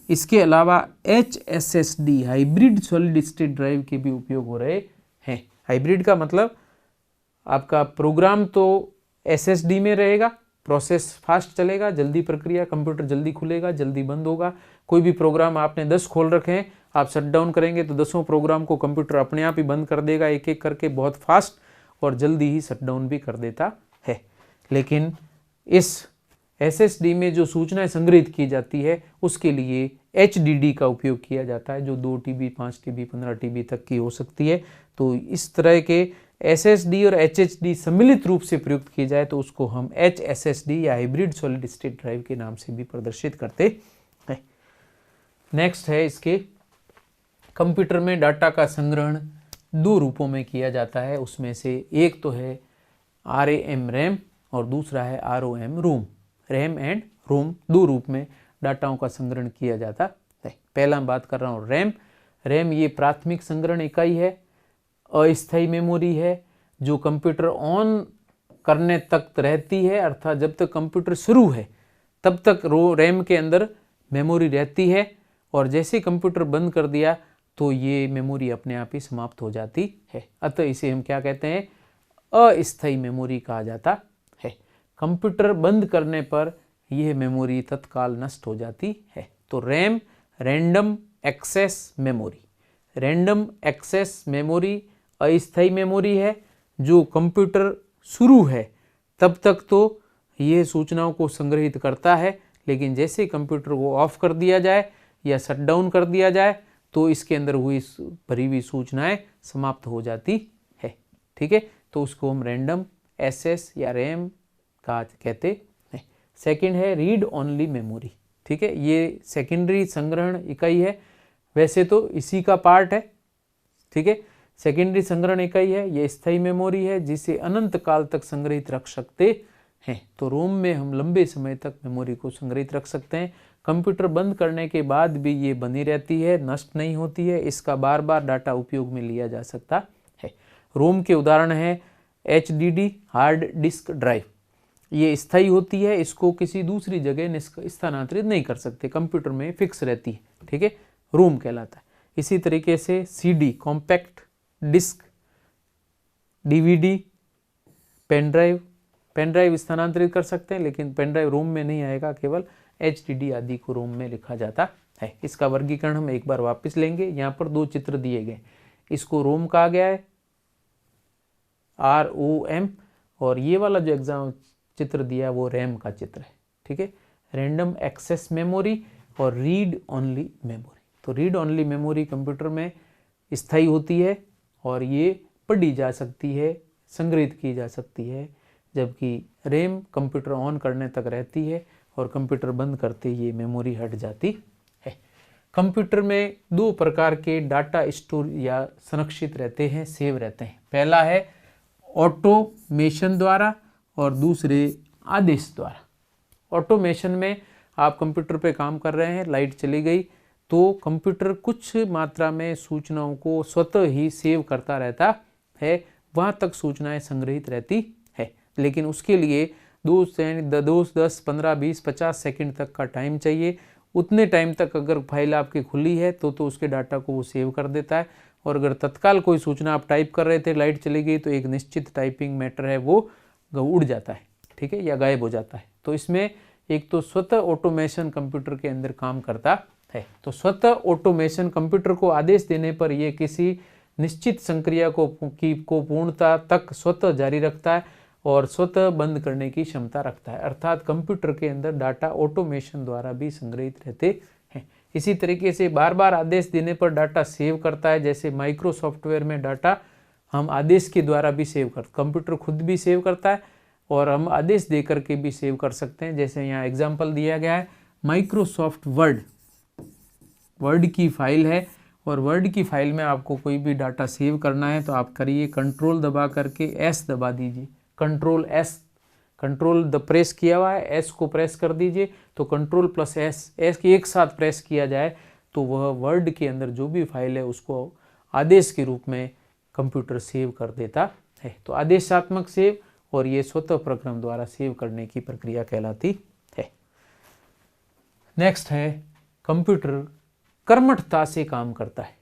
इसके अलावा HSSD hybrid solid state drive के भी उपयोग हो रहे हैं। हाइब्रिड का मतलब आपका प्रोग्राम तो SSD में रहेगा, प्रोसेस फास्ट चलेगा, जल्दी प्रक्रिया, कंप्यूटर जल्दी खुलेगा, जल्दी बंद होगा। कोई भी प्रोग्राम आपने 10 खोल रखे हैं, आप शट डाउन करेंगे तो 10 प्रोग्राम को कंप्यूटर अपने आप ही बंद कर देगा, एक एक करके, बहुत फास्ट, और जल्दी ही शट डाउन भी कर देता है। लेकिन इस SSD में जो सूचनाएं संग्रहित की जाती है उसके लिए HDD का उपयोग किया जाता है, जो 2 TB, 5 TB, 15 TB तक की हो सकती है। तो इस तरह के SSD और HDD सम्मिलित रूप से प्रयुक्त की जाए तो उसको हम HSSD या हाइब्रिड सॉलिड स्टेट ड्राइव के नाम से भी प्रदर्शित करते हैं। नेक्स्ट है इसके, कंप्यूटर में डाटा का संग्रहण 2 रूपों में किया जाता है। उसमें से एक तो है RAM रैम और दूसरा है ROM रोम। रैम एंड रोम 2 रूप में डाटाओं का संग्रहण किया जाता है। पहला मैं बात कर रहा हूँ रैम। रैम ये प्राथमिक संग्रहण इकाई है, अस्थायी मेमोरी है, जो कंप्यूटर ऑन करने तक रहती है, अर्थात जब तक कंप्यूटर शुरू है तब तक रैम के अंदर मेमोरी रहती है, और जैसे कंप्यूटर बंद कर दिया तो ये मेमोरी अपने आप ही समाप्त हो जाती है। अतः इसे हम क्या कहते हैं, अस्थायी मेमोरी कहा जाता है। कंप्यूटर बंद करने पर यह मेमोरी तत्काल नष्ट हो जाती है। तो RAM random access memory. Random access memory अस्थायी मेमोरी है, जो कंप्यूटर शुरू है तब तक तो ये सूचनाओं को संग्रहित करता है, लेकिन जैसे कंप्यूटर को ऑफ कर दिया जाए या शट डाउन कर दिया जाए तो इसके अंदर हुई भरी हुई सूचनाएं समाप्त हो जाती है। ठीक है, तो उसको हम रैंडम एक्सेस या रैम का कहते हैं। सेकंड है रीड ओनली मेमोरी। ठीक है, ये सेकेंडरी संग्रहण इकाई है, वैसे तो इसी का पार्ट है। ठीक है, सेकेंडरी संग्रहण इकाई है, ये स्थायी मेमोरी है जिसे अनंत काल तक संग्रहित रख सकते हैं। तो रोम में हम लंबे समय तक मेमोरी को संग्रहित रख सकते हैं। कंप्यूटर बंद करने के बाद भी ये बनी रहती है, नष्ट नहीं होती है, इसका बार बार डाटा उपयोग में लिया जा सकता है। रोम के उदाहरण है HDD हार्ड डिस्क ड्राइव। ये स्थायी होती है, इसको किसी दूसरी जगह स्थानांतरित नहीं कर सकते, कंप्यूटर में फिक्स रहती है, ठीक है, रोम कहलाता है। इसी तरीके से CD compact disc, DVD, pen drive स्थानांतरित कर सकते हैं, लेकिन पेन ड्राइव रोम में नहीं आएगा, केवल HDD आदि को रोम में लिखा जाता है। इसका वर्गीकरण हम एक बार वापस लेंगे। यहाँ पर दो चित्र दिए गए, इसको रोम कहा गया है ROM, और ये वाला जो एग्जाम चित्र दिया है वो रैम का चित्र है, ठीक है, रैंडम एक्सेस मेमोरी और रीड ओनली मेमोरी। तो रीड ओनली मेमोरी कंप्यूटर में स्थायी होती है और ये पढ़ी जा सकती है, संग्रहित की जा सकती है, जबकि रैम कंप्यूटर ऑन करने तक रहती है और कंप्यूटर बंद करते ही ये मेमोरी हट जाती है। कंप्यूटर में दो प्रकार के डाटा स्टोर या संरक्षित रहते हैं, सेव रहते हैं। पहला है ऑटोमेशन द्वारा और दूसरे आदेश द्वारा। ऑटोमेशन में आप कंप्यूटर पे काम कर रहे हैं, लाइट चली गई तो कंप्यूटर कुछ मात्रा में सूचनाओं को स्वतः ही सेव करता रहता है, वहाँ तक सूचनाएं संग्रहित रहती है, लेकिन उसके लिए 10, 15, 20, 50 सेकंड तक का टाइम चाहिए। उतने टाइम तक अगर फाइल आपकी खुली है तो उसके डाटा को वो सेव कर देता है, और अगर तत्काल कोई सूचना आप टाइप कर रहे थे, लाइट चली गई, तो एक निश्चित टाइपिंग मैटर है वो उड़ जाता है, ठीक है, या गायब हो जाता है। तो इसमें एक तो स्वतः ऑटोमेशन कंप्यूटर के अंदर काम करता है। तो स्वतः ऑटोमेशन कंप्यूटर को आदेश देने पर यह किसी निश्चित संक्रिया को पूर्णता तक स्वतः जारी रखता है और स्वतः बंद करने की क्षमता रखता है, अर्थात कंप्यूटर के अंदर डाटा ऑटोमेशन द्वारा भी संग्रहित रहते हैं। इसी तरीके से बार बार आदेश देने पर डाटा सेव करता है, जैसे माइक्रो सॉफ्टवेयर में डाटा हम आदेश के द्वारा भी सेव कंप्यूटर खुद भी सेव करता है और हम आदेश दे करके भी सेव कर सकते हैं। जैसे यहाँ एग्जाम्पल दिया गया है, माइक्रोसॉफ्ट वर्ड की फाइल है, और वर्ड की फाइल में आपको कोई भी डाटा सेव करना है तो आप करिए कंट्रोल दबा करके S दबा दीजिए, कंट्रोल प्रेस किया हुआ है, S को प्रेस कर दीजिए, तो कंट्रोल प्लस S एक साथ प्रेस किया जाए तो वह वर्ड के अंदर जो भी फाइल है उसको आदेश के रूप में कंप्यूटर सेव कर देता है। तो आदेशात्मक सेव और ये स्वतः प्रक्रम द्वारा सेव करने की प्रक्रिया कहलाती है। नेक्स्ट है कंप्यूटर कर्मठता से काम करता है,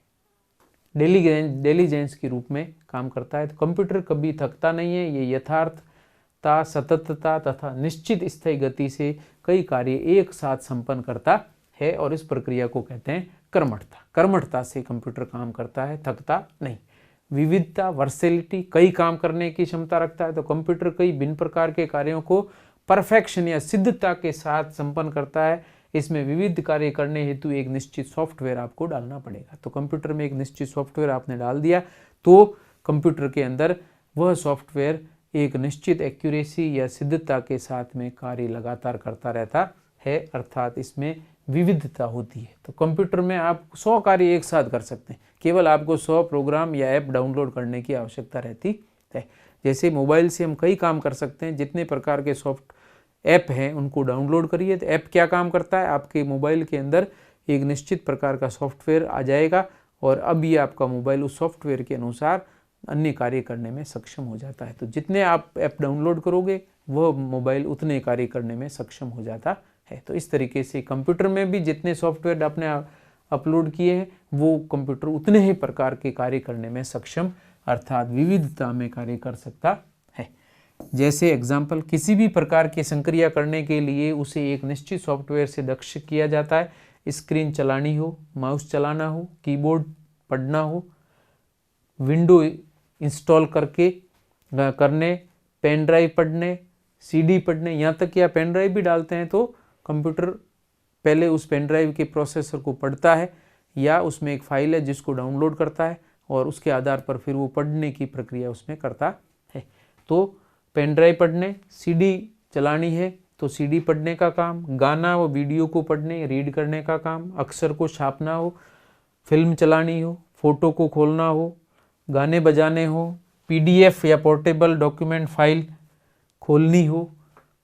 डिलीजेंस के रूप में काम करता है। तो कंप्यूटर कभी थकता नहीं है, ये यथार्थता, सततता तथा निश्चित स्थायी गति से कई कार्य एक साथ संपन्न करता है और इस प्रक्रिया को कहते हैं कर्मठता। कर्मठता से कंप्यूटर काम करता है, थकता नहीं। विविधता, वर्सेलिटी, कई काम करने की क्षमता रखता है। तो कंप्यूटर कई भिन्न प्रकार के कार्यों को परफेक्शन या सिद्धता के साथ संपन्न करता है। इसमें विविध कार्य करने हेतु एक निश्चित सॉफ्टवेयर आपको डालना पड़ेगा। तो कंप्यूटर में एक निश्चित सॉफ्टवेयर आपने डाल दिया तो कंप्यूटर के अंदर वह सॉफ्टवेयर एक निश्चित एक्यूरेसी या सिद्धता के साथ में कार्य लगातार करता रहता है, अर्थात इसमें विविधता होती है। तो कंप्यूटर में आप 100 कार्य एक साथ कर सकते हैं, केवल आपको 100 प्रोग्राम या ऐप डाउनलोड करने की आवश्यकता रहती है। जैसे मोबाइल से हम कई काम कर सकते हैं, जितने प्रकार के सॉफ्ट ऐप हैं उनको डाउनलोड करिए। तो ऐप क्या काम करता है, आपके मोबाइल के अंदर एक निश्चित प्रकार का सॉफ्टवेयर आ जाएगा और अब ये आपका मोबाइल उस सॉफ्टवेयर के अनुसार अन्य कार्य करने में सक्षम हो जाता है। तो जितने आप ऐप डाउनलोड करोगे वह मोबाइल उतने कार्य करने में सक्षम हो जाता है। तो इस तरीके से कंप्यूटर में भी जितने सॉफ्टवेयर आपने अपलोड किए हैं वो कंप्यूटर उतने ही प्रकार के कार्य करने में सक्षम, अर्थात विविधता में कार्य कर सकता है। जैसे एग्जाम्पल, किसी भी प्रकार की संक्रिया करने के लिए उसे एक निश्चित सॉफ्टवेयर से दक्ष किया जाता है। स्क्रीन चलानी हो, माउस चलाना हो, कीबोर्ड पढ़ना हो, विंडो इंस्टॉल करने, पेन ड्राइव पढ़ने, CD पढ़ने, यहाँ तक कि आप पेन ड्राइव भी डालते हैं तो कंप्यूटर पहले उस पेन ड्राइव के प्रोसेसर को पढ़ता है या उसमें एक फाइल है जिसको डाउनलोड करता है और उसके आधार पर फिर वो पढ़ने की प्रक्रिया उसमें करता है। तो पेन ड्राइव पढ़ने, CD चलानी है तो CD पढ़ने का काम, गाना व वीडियो को पढ़ने रीड करने का काम, अक्षर को छापना हो, फिल्म चलानी हो, फोटो को खोलना हो, गाने बजाने हो, PDF या पोर्टेबल डॉक्यूमेंट फाइल खोलनी हो,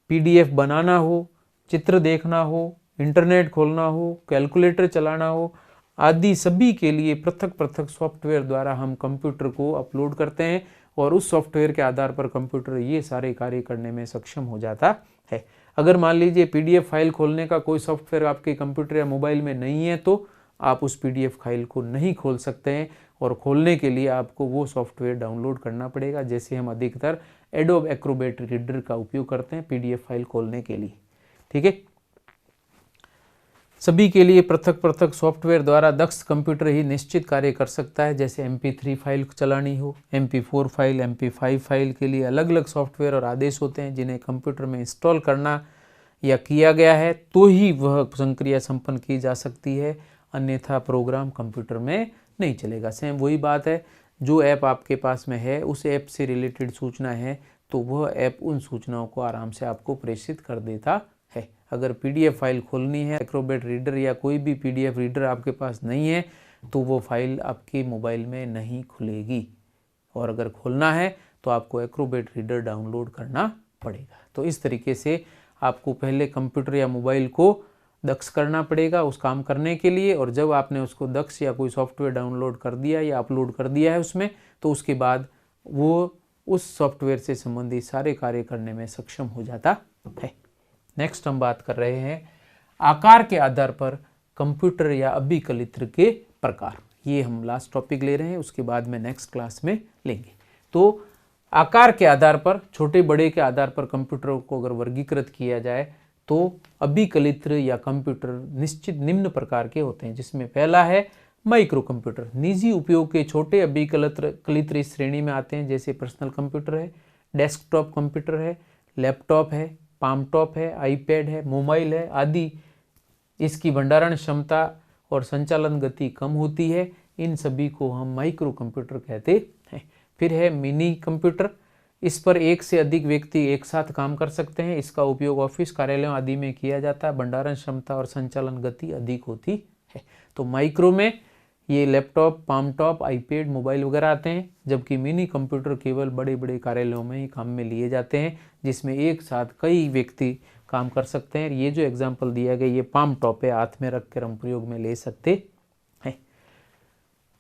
PDF बनाना हो, चित्र देखना हो, इंटरनेट खोलना हो, कैलकुलेटर चलाना हो, आदि सभी के लिए पृथक पृथक सॉफ्टवेयर द्वारा हम कंप्यूटर को अपलोड करते हैं और उस सॉफ्टवेयर के आधार पर कंप्यूटर ये सारे कार्य करने में सक्षम हो जाता है। अगर मान लीजिए पीडीएफ फाइल खोलने का कोई सॉफ्टवेयर आपके कंप्यूटर या मोबाइल में नहीं है तो आप उस पीडीएफ फाइल को नहीं खोल सकते हैं, और खोलने के लिए आपको वो सॉफ्टवेयर डाउनलोड करना पड़ेगा, जैसे हम अधिकतर एडोब एक्रोबैट रीडर का उपयोग करते हैं पीडीएफ फाइल खोलने के लिए। ठीक है, सभी के लिए पृथक पृथक सॉफ्टवेयर द्वारा दक्ष कंप्यूटर ही निश्चित कार्य कर सकता है। जैसे MP3 फाइल चलानी हो, MP4 फाइल, MP5 फाइल के लिए अलग अलग सॉफ्टवेयर और आदेश होते हैं जिन्हें कंप्यूटर में इंस्टॉल करना या किया गया है तो ही वह संक्रिया संपन्न की जा सकती है, अन्यथा प्रोग्राम कंप्यूटर में नहीं चलेगा। सेम वही बात है, जो ऐप आपके पास में है उस ऐप से रिलेटेड सूचना है तो वह ऐप उन सूचनाओं को आराम से आपको प्रेषित कर देता है। अगर पीडीएफ फाइल खोलनी है, एक्रोबैट रीडर या कोई भी पीडीएफ रीडर आपके पास नहीं है तो वो फाइल आपके मोबाइल में नहीं खुलेगी, और अगर खोलना है तो आपको एक्रोबैट रीडर डाउनलोड करना पड़ेगा। तो इस तरीके से आपको पहले कंप्यूटर या मोबाइल को दक्ष करना पड़ेगा उस काम करने के लिए, और जब आपने उसको दक्ष या कोई सॉफ्टवेयर डाउनलोड कर दिया या अपलोड कर दिया है उसमें, तो उसके बाद वो उस सॉफ्टवेयर से संबंधित सारे कार्य करने में सक्षम हो जाता है। नेक्स्ट हम बात कर रहे हैं आकार के आधार पर कंप्यूटर या अभिकलित्र के प्रकार। ये हम लास्ट टॉपिक ले रहे हैं, उसके बाद में नेक्स्ट क्लास में लेंगे। तो आकार के आधार पर, छोटे बड़े के आधार पर कंप्यूटर को अगर वर्गीकृत किया जाए तो अभिकलित्र या कंप्यूटर निश्चित निम्न प्रकार के होते हैं, जिसमें पहला है माइक्रो कंप्यूटर। निजी उपयोग के छोटे अभिकलित्र इस श्रेणी में आते हैं, जैसे पर्सनल कंप्यूटर है, डेस्कटॉप कंप्यूटर है, लैपटॉप है, पामटॉप है, आईपैड है, मोबाइल है आदि। इसकी भंडारण क्षमता और संचालन गति कम होती है, इन सभी को हम माइक्रो कंप्यूटर कहते हैं। फिर है मिनी कंप्यूटर, इस पर एक से अधिक व्यक्ति एक साथ काम कर सकते हैं, इसका उपयोग ऑफिस कार्यालयों आदि में किया जाता है, भंडारण क्षमता और संचालन गति अधिक होती है। तो माइक्रो में ये लैपटॉप, पामटॉप, आईपैड, मोबाइल वगैरह आते हैं, जबकि मिनी कंप्यूटर केवल बड़े बड़े कार्यालयों में ही काम में लिए जाते हैं, जिसमें एक साथ कई व्यक्ति काम कर सकते हैं। ये जो एग्जाम्पल दिया गया ये पामटॉप है, हाथ में रख कर हम प्रयोग में ले सकते हैं।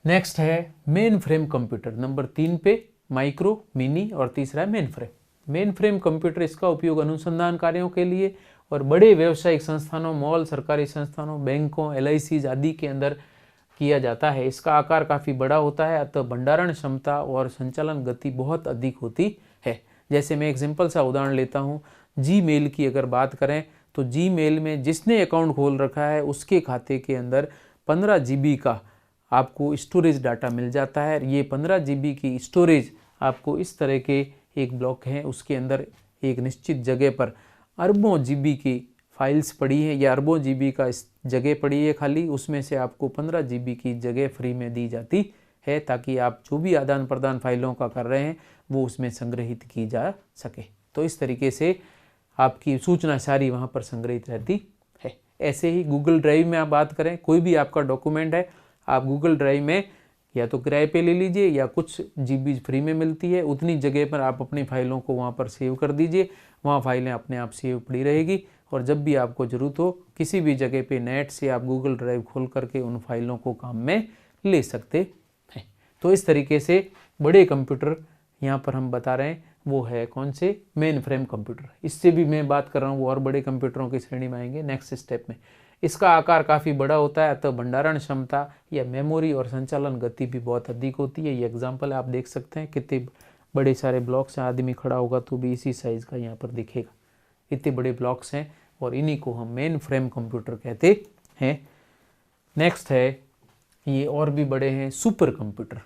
नेक्स्ट है मेन फ्रेम कंप्यूटर, नंबर 3 पे माइक्रो, मिनी और तीसरा है main frame. Main frame computer, इसका उपयोग अनुसंधान कार्यों के लिए और बड़े व्यावसायिक संस्थानों, मॉल, सरकारी संस्थानों, बैंकों, LIC आदि के अंदर किया जाता है। इसका आकार काफ़ी बड़ा होता है, अतः भंडारण क्षमता और संचालन गति बहुत अधिक होती है। जैसे मैं एक सिंपल सा उदाहरण लेता हूँ, जीमेल की अगर बात करें तो जीमेल में जिसने अकाउंट खोल रखा है उसके खाते के अंदर 15 GB का आपको स्टोरेज डाटा मिल जाता है। ये 15 GB की स्टोरेज आपको इस तरह के एक ब्लॉक है, उसके अंदर एक निश्चित जगह पर अरबों GB की फाइल्स पड़ी है या अरबों GB का जगह पड़ी है खाली, उसमें से आपको 15 GB की जगह फ्री में दी जाती है, ताकि आप जो भी आदान प्रदान फाइलों का कर रहे हैं वो उसमें संग्रहित की जा सके। तो इस तरीके से आपकी सूचना सारी वहाँ पर संग्रहित रहती है। ऐसे ही गूगल ड्राइव में आप बात करें, कोई भी आपका डॉक्यूमेंट है, आप गूगल ड्राइव में या तो किराए पे ले लीजिए या कुछ GB फ्री में मिलती है, उतनी जगह पर आप अपनी फाइलों को वहाँ पर सेव कर दीजिए, वहाँ फाइलें अपने आप सेव पड़ी रहेगी, और जब भी आपको ज़रूरत हो किसी भी जगह पे नेट से आप गूगल ड्राइव खोल करके उन फाइलों को काम में ले सकते हैं। तो इस तरीके से बड़े कंप्यूटर यहाँ पर हम बता रहे हैं वो है कौन से, मेन फ्रेम कंप्यूटर। इससे भी मैं बात कर रहा हूँ वो और बड़े कंप्यूटरों की श्रेणी में आएंगे नेक्स्ट स्टेप में। इसका आकार काफ़ी बड़ा होता है, अतः भंडारण क्षमता या मेमोरी और संचालन गति भी बहुत अधिक होती है। ये एग्जाम्पल आप देख सकते हैं, कितने बड़े सारे ब्लॉक्स हैं, आदमी खड़ा होगा तो भी इसी साइज़ का यहाँ पर दिखेगा, इतने बड़े ब्लॉक्स हैं, और इन्हीं को हम मेन फ्रेम कंप्यूटर कहते हैं। नेक्स्ट है, ये और भी बड़े हैं सुपर कंप्यूटर।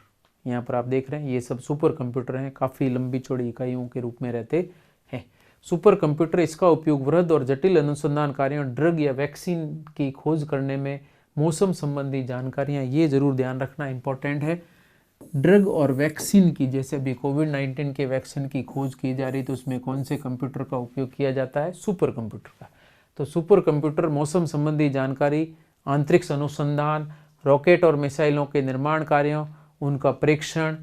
यहाँ पर आप देख रहे हैं ये सब सुपर कंप्यूटर हैं, काफ़ी लंबी चौड़ी इकाइयों के रूप में रहते हैं। सुपर कंप्यूटर, इसका उपयोग वृहद और जटिल अनुसंधान कार्यों, ड्रग या वैक्सीन की खोज करने में, मौसम संबंधी जानकारियाँ, ये जरूर ध्यान रखना इंपॉर्टेंट है। ड्रग और वैक्सीन की, जैसे अभी कोविड-19 के वैक्सीन की खोज की जा रही तो उसमें कौन से कंप्यूटर का उपयोग किया जाता है, सुपर कंप्यूटर का। तो सुपर कंप्यूटर मौसम संबंधी जानकारी, अंतरिक्ष अनुसंधान, रॉकेट और मिसाइलों के निर्माण कार्यों, उनका प्रेक्षण,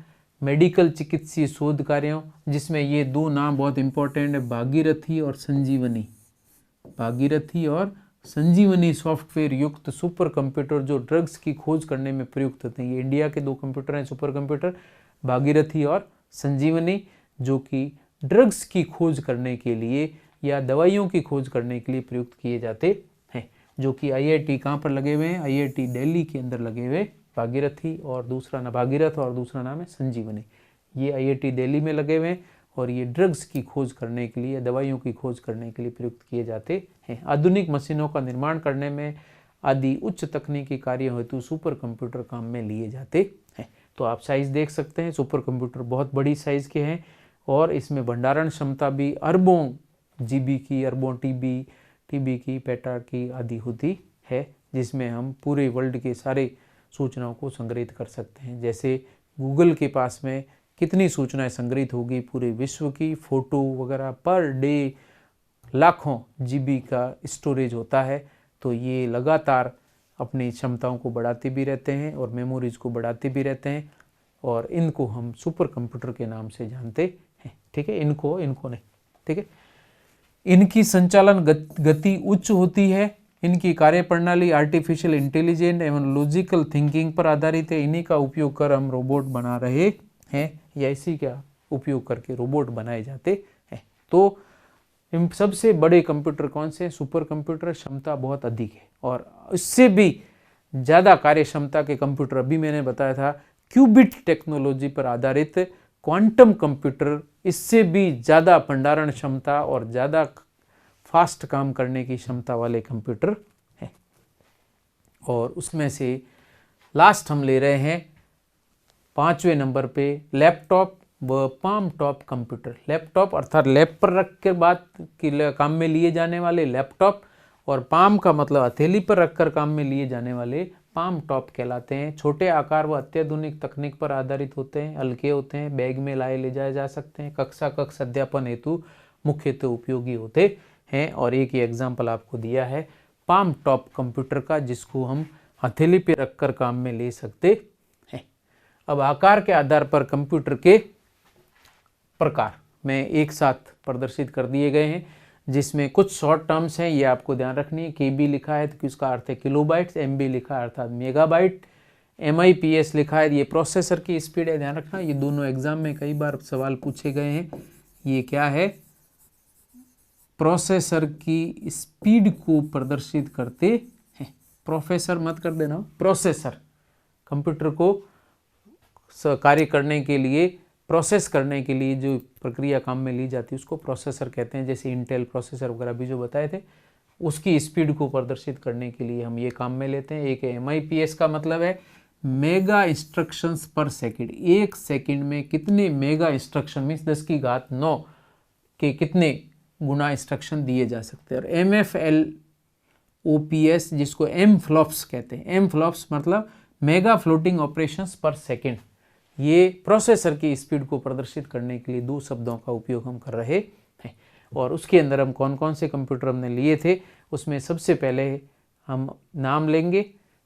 मेडिकल चिकित्सीय शोध कार्यों, जिसमें ये 2 नाम बहुत इंपॉर्टेंट है, भागीरथी और संजीवनी। भागीरथी और संजीवनी सॉफ्टवेयर युक्त सुपर कंप्यूटर जो ड्रग्स की खोज करने में प्रयुक्त होते हैं। ये इंडिया के 2 कंप्यूटर हैं सुपर कंप्यूटर, भागीरथी और संजीवनी, जो कि ड्रग्स की खोज करने के लिए या दवाइयों की खोज करने के लिए प्रयुक्त किए जाते हैं, जो कि IIT कहाँ पर लगे हुए हैं, IIT दिल्ली के अंदर लगे हुए, भागीरथी और दूसरा नाम भागीरथ और दूसरा नाम है संजीवनी। ये IIT दिल्ली में लगे हुए हैं और ये ड्रग्स की खोज करने के लिए, दवाइयों की खोज करने के लिए प्रयुक्त किए जाते हैं। आधुनिक मशीनों का निर्माण करने में आदि उच्च तकनीकी कार्यों हेतु सुपर कंप्यूटर काम में लिए जाते हैं। तो आप साइज देख सकते हैं, सुपर कंप्यूटर बहुत बड़ी साइज के हैं और इसमें भंडारण क्षमता भी अरबों GB की, अरबों TB की, पेटा की आदि होती है, जिसमें हम पूरे वर्ल्ड के सारे सूचनाओं को संग्रहित कर सकते हैं। जैसे गूगल के पास में कितनी सूचनाएं संग्रहित होगी पूरे विश्व की, फोटो वगैरह पर डे लाखों GB का स्टोरेज होता है। तो ये लगातार अपनी क्षमताओं को बढ़ाते भी रहते हैं और मेमोरीज को बढ़ाते भी रहते हैं और इनको हम सुपर कंप्यूटर के नाम से जानते हैं। ठीक है, इनको नहीं, ठीक है। इनकी संचालन गति उच्च होती है। इनकी कार्यप्रणाली आर्टिफिशियल इंटेलिजेंस एवं लॉजिकल थिंकिंग पर आधारित है। इन्हीं का उपयोग कर हम रोबोट बना रहे हैं या इसी का उपयोग करके रोबोट बनाए जाते हैं। तो इन सबसे बड़े कंप्यूटर कौन से हैं? Super computer. क्षमता बहुत अधिक है और इससे भी ज़्यादा कार्य क्षमता के कंप्यूटर अभी मैंने बताया था क्यूबिट टेक्नोलॉजी पर आधारित क्वांटम कंप्यूटर, इससे भी ज़्यादा भंडारण क्षमता और ज़्यादा फास्ट काम करने की क्षमता वाले कंप्यूटर हैं। और उसमें से लास्ट हम ले रहे हैं 5वें नंबर पे लैपटॉप व पाम टॉप कंप्यूटर। लैपटॉप अर्थात लैप पर रख कर बात की काम में लिए जाने वाले लैपटॉप, और पाम का मतलब हथेली पर रखकर काम में लिए जाने वाले पाम टॉप कहलाते हैं। छोटे आकार व अत्याधुनिक तकनीक पर आधारित होते हैं, हल्के होते हैं, बैग में लाए ले जाए जा सकते हैं, कक्ष अध्यापन हेतु मुख्यतः उपयोगी होते हैं। और एक ही एग्जाम्पल आपको दिया है पाम टॉप कंप्यूटर का, जिसको हम हथेली पे रखकर काम में ले सकते हैं। अब आकार के आधार पर कंप्यूटर के प्रकार में एक साथ प्रदर्शित कर दिए गए हैं, जिसमें कुछ शॉर्ट टर्म्स हैं, ये आपको ध्यान रखनी है। KB लिखा है तो इसका अर्थ है किलोबाइट्स, MB लिखा है अर्थात मेगाबाइट, MIPS लिखा है ये प्रोसेसर की स्पीड है, ध्यान रखना। ये दोनों एग्जाम में कई बार सवाल पूछे गए हैं। ये क्या है? प्रोसेसर की स्पीड को प्रदर्शित करते हैं। प्रोफेसर मत कर देना, प्रोसेसर। कंप्यूटर को कार्य करने के लिए, प्रोसेस करने के लिए जो प्रक्रिया काम में ली जाती है उसको प्रोसेसर कहते हैं। जैसे इंटेल प्रोसेसर वगैरह भी जो बताए थे, उसकी स्पीड को प्रदर्शित करने के लिए हम ये काम में लेते हैं। एक MIPS का मतलब है मेगा इंस्ट्रक्शंस पर सेकंड। एक सेकंड में कितने मेगा इंस्ट्रक्शन मीन्स 10⁹ के कितने गुना इंस्ट्रक्शन दिए जा सकते हैं। और MFLOPS जिसको MFLOPS कहते हैं, MFLOPS मतलब मेगा फ्लोटिंग ऑपरेशंस पर सेकंड। ये प्रोसेसर की स्पीड को प्रदर्शित करने के लिए 2 शब्दों का उपयोग हम कर रहे हैं। और उसके अंदर हम कौन कौन से कंप्यूटर हमने लिए थे, उसमें सबसे पहले हम नाम लेंगे,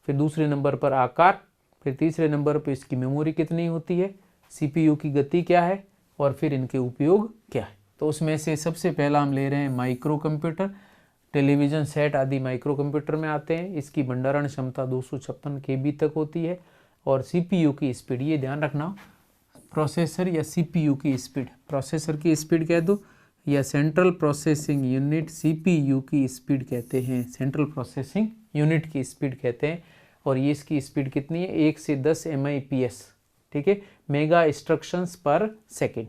फिर दूसरे नंबर पर आकार, फिर तीसरे नंबर पर इसकी मेमोरी कितनी होती है, CPU की गति क्या है, और फिर इनके उपयोग क्या है। तो उसमें से सबसे पहला हम ले रहे हैं माइक्रो कंप्यूटर। टेलीविज़न सेट आदि माइक्रो कंप्यूटर में आते हैं। इसकी भंडारण क्षमता 256 KB तक होती है। और CPU की स्पीड, ये ध्यान रखना, प्रोसेसर या CPU की स्पीड, प्रोसेसर की स्पीड कह दो या सेंट्रल प्रोसेसिंग यूनिट CPU की स्पीड कहते हैं, सेंट्रल प्रोसेसिंग यूनिट की स्पीड कहते हैं। और ये इसकी स्पीड कितनी है, 1 से 10 MIPS, ठीक है, मेगा इंस्ट्रक्शंस पर सेकेंड।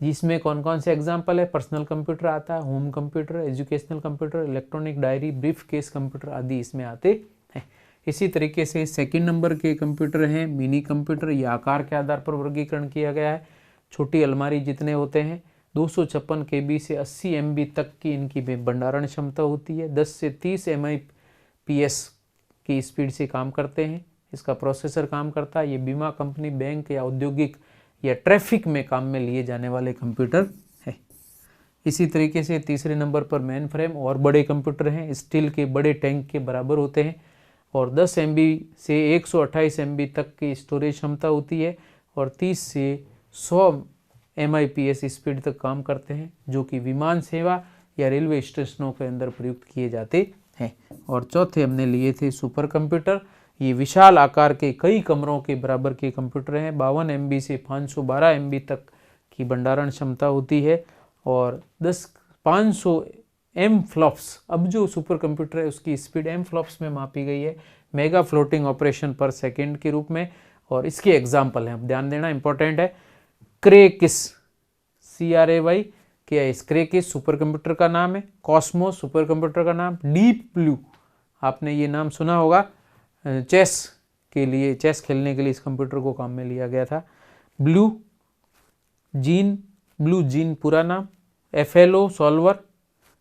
जिसमें कौन कौन से एग्जाम्पल है, पर्सनल कंप्यूटर आता है, home computer, educational computer, electronic diary, brief case computer आदि इसमें आते हैं। इसी तरीके से सेकंड नंबर के कंप्यूटर हैं मिनी कंप्यूटर। ये आकार के आधार पर वर्गीकरण किया गया है। छोटी अलमारी जितने होते हैं, 256 KB से 80 MB तक की इनकी भंडारण क्षमता होती है। 10 से 30 MIPS की स्पीड से काम करते हैं। इसका प्रोसेसर काम करता है। ये बीमा कंपनी, बैंक या औद्योगिक या ट्रैफिक में काम में लिए जाने वाले कंप्यूटर है। इसी तरीके से तीसरे नंबर पर मेन फ्रेम और बड़े कंप्यूटर हैं, स्टील के बड़े टैंक के बराबर होते हैं और 10 MB से 128 MB तक की स्टोरेज क्षमता होती है और 30 से 100 MIPS स्पीड तक काम करते हैं, जो कि विमान सेवा या रेलवे स्टेशनों के अंदर प्रयुक्त किए जाते हैं। और चौथे हमने लिए थे सुपर कंप्यूटर। ये विशाल आकार के कई कमरों के बराबर के कंप्यूटर हैं। 52 MB से 512 MB तक की भंडारण क्षमता होती है और 500 एम फ्लॉप्स, अब जो सुपर कंप्यूटर है उसकी स्पीड एम फ्लॉप्स में मापी गई है, मेगा फ्लोटिंग ऑपरेशन पर सेकेंड के रूप में। और इसके एग्जाम्पल हैं, अब ध्यान देना इंपॉर्टेंट है। क्रेकिस, CRAY KIS, क्रेकिस सुपर कंप्यूटर का नाम है। कॉस्मोस सुपर कंप्यूटर का नाम। डीप ब्लू, आपने ये नाम सुना होगा, चेस के लिए, चेस खेलने के लिए इस कंप्यूटर को काम में लिया गया था। ब्लू जीन पूरा नाम। FLO सॉल्वर,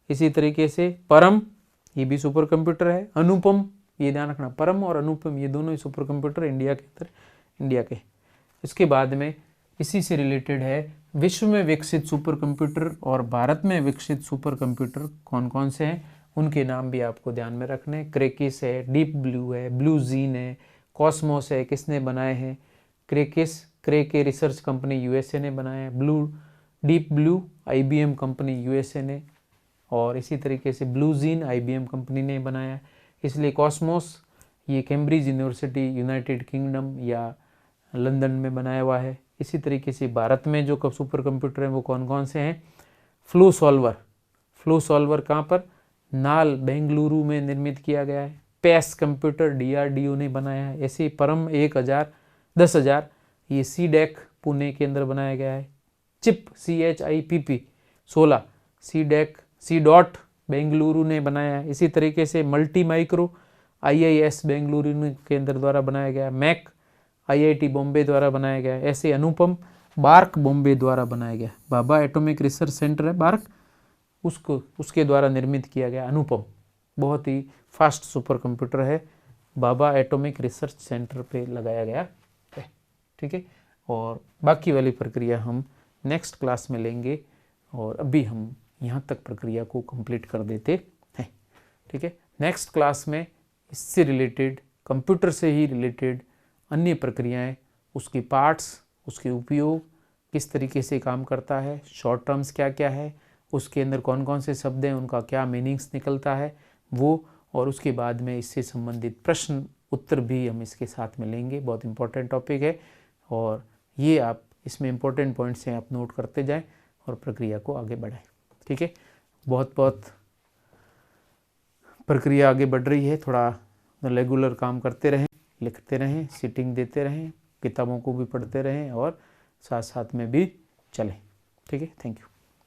इसी तरीके से परम, ये भी सुपर कंप्यूटर है। अनुपम, ये ध्यान रखना, परम और अनुपम ये दोनों ही सुपर कंप्यूटर इंडिया के अंदर, इंडिया के। इसके बाद में इसी से रिलेटेड है, विश्व में विकसित सुपर कंप्यूटर और भारत में विकसित सुपर कंप्यूटर कौन कौन से हैं, उनके नाम भी आपको ध्यान में रखने। क्रेकिस है, डीप ब्लू है, ब्लू जीन है, कॉस्मोस है, किसने बनाए हैं, क्रेकिस, क्रेके रिसर्च कंपनी USA ने बनाया है। Deep blue IBM company USA ने, और इसी तरीके से ब्लू जीन IBM कंपनी ने बनाया है। इसलिए कॉस्मोस ये कैम्ब्रिज यूनिवर्सिटी यूनाइटेड किंगडम या लंदन में बनाया हुआ है। इसी तरीके से भारत में जो सुपर कंप्यूटर हैं वो कौन कौन से हैं। फ्लो सॉल्वर कहाँ पर, नाल बेंगलुरु में निर्मित किया गया है। पैस कंप्यूटर DRDO ने बनाया है। ऐसे परम 10,000 ये CDEC पुणे के अंदर बनाया गया है। चिप CHIPP 16 CDOT बेंगलुरु ने बनाया है। इसी तरीके से मल्टी माइक्रो IIS बेंगलुरु के अंदर द्वारा बनाया गया। मैक IIT बॉम्बे द्वारा बनाया गया है। ऐसे अनुपम बार्क बॉम्बे द्वारा बनाया गया। भाभा एटॉमिक रिसर्च सेंटर है बार्क, उसके द्वारा निर्मित किया गया अनुपम, बहुत ही फास्ट सुपर कंप्यूटर है, भाभा एटॉमिक रिसर्च सेंटर पे लगाया गया है। ठीक है, और बाकी वाली प्रक्रिया हम नेक्स्ट क्लास में लेंगे, और अभी हम यहाँ तक प्रक्रिया को कंप्लीट कर देते हैं। ठीक है, नेक्स्ट क्लास में इससे रिलेटेड, कंप्यूटर से ही रिलेटेड अन्य प्रक्रियाएं, उसकी पार्ट्स, उसके उपयोग, किस तरीके से काम करता है, शॉर्ट टर्म्स क्या क्या है, उसके अंदर कौन कौन से शब्द हैं, उनका क्या मीनिंग्स निकलता है वो, और उसके बाद में इससे संबंधित प्रश्न उत्तर भी हम इसके साथ में लेंगे। बहुत इंपॉर्टेंट टॉपिक है, और ये आप इसमें इंपॉर्टेंट पॉइंट्स हैं, आप नोट करते जाएं और प्रक्रिया को आगे बढ़ाएं। ठीक है, बहुत प्रक्रिया आगे बढ़ रही है, थोड़ा रेगुलर काम करते रहें, लिखते रहें, सीटिंग देते रहें, किताबों को भी पढ़ते रहें और साथ साथ में भी चलें। ठीक है, थैंक यू।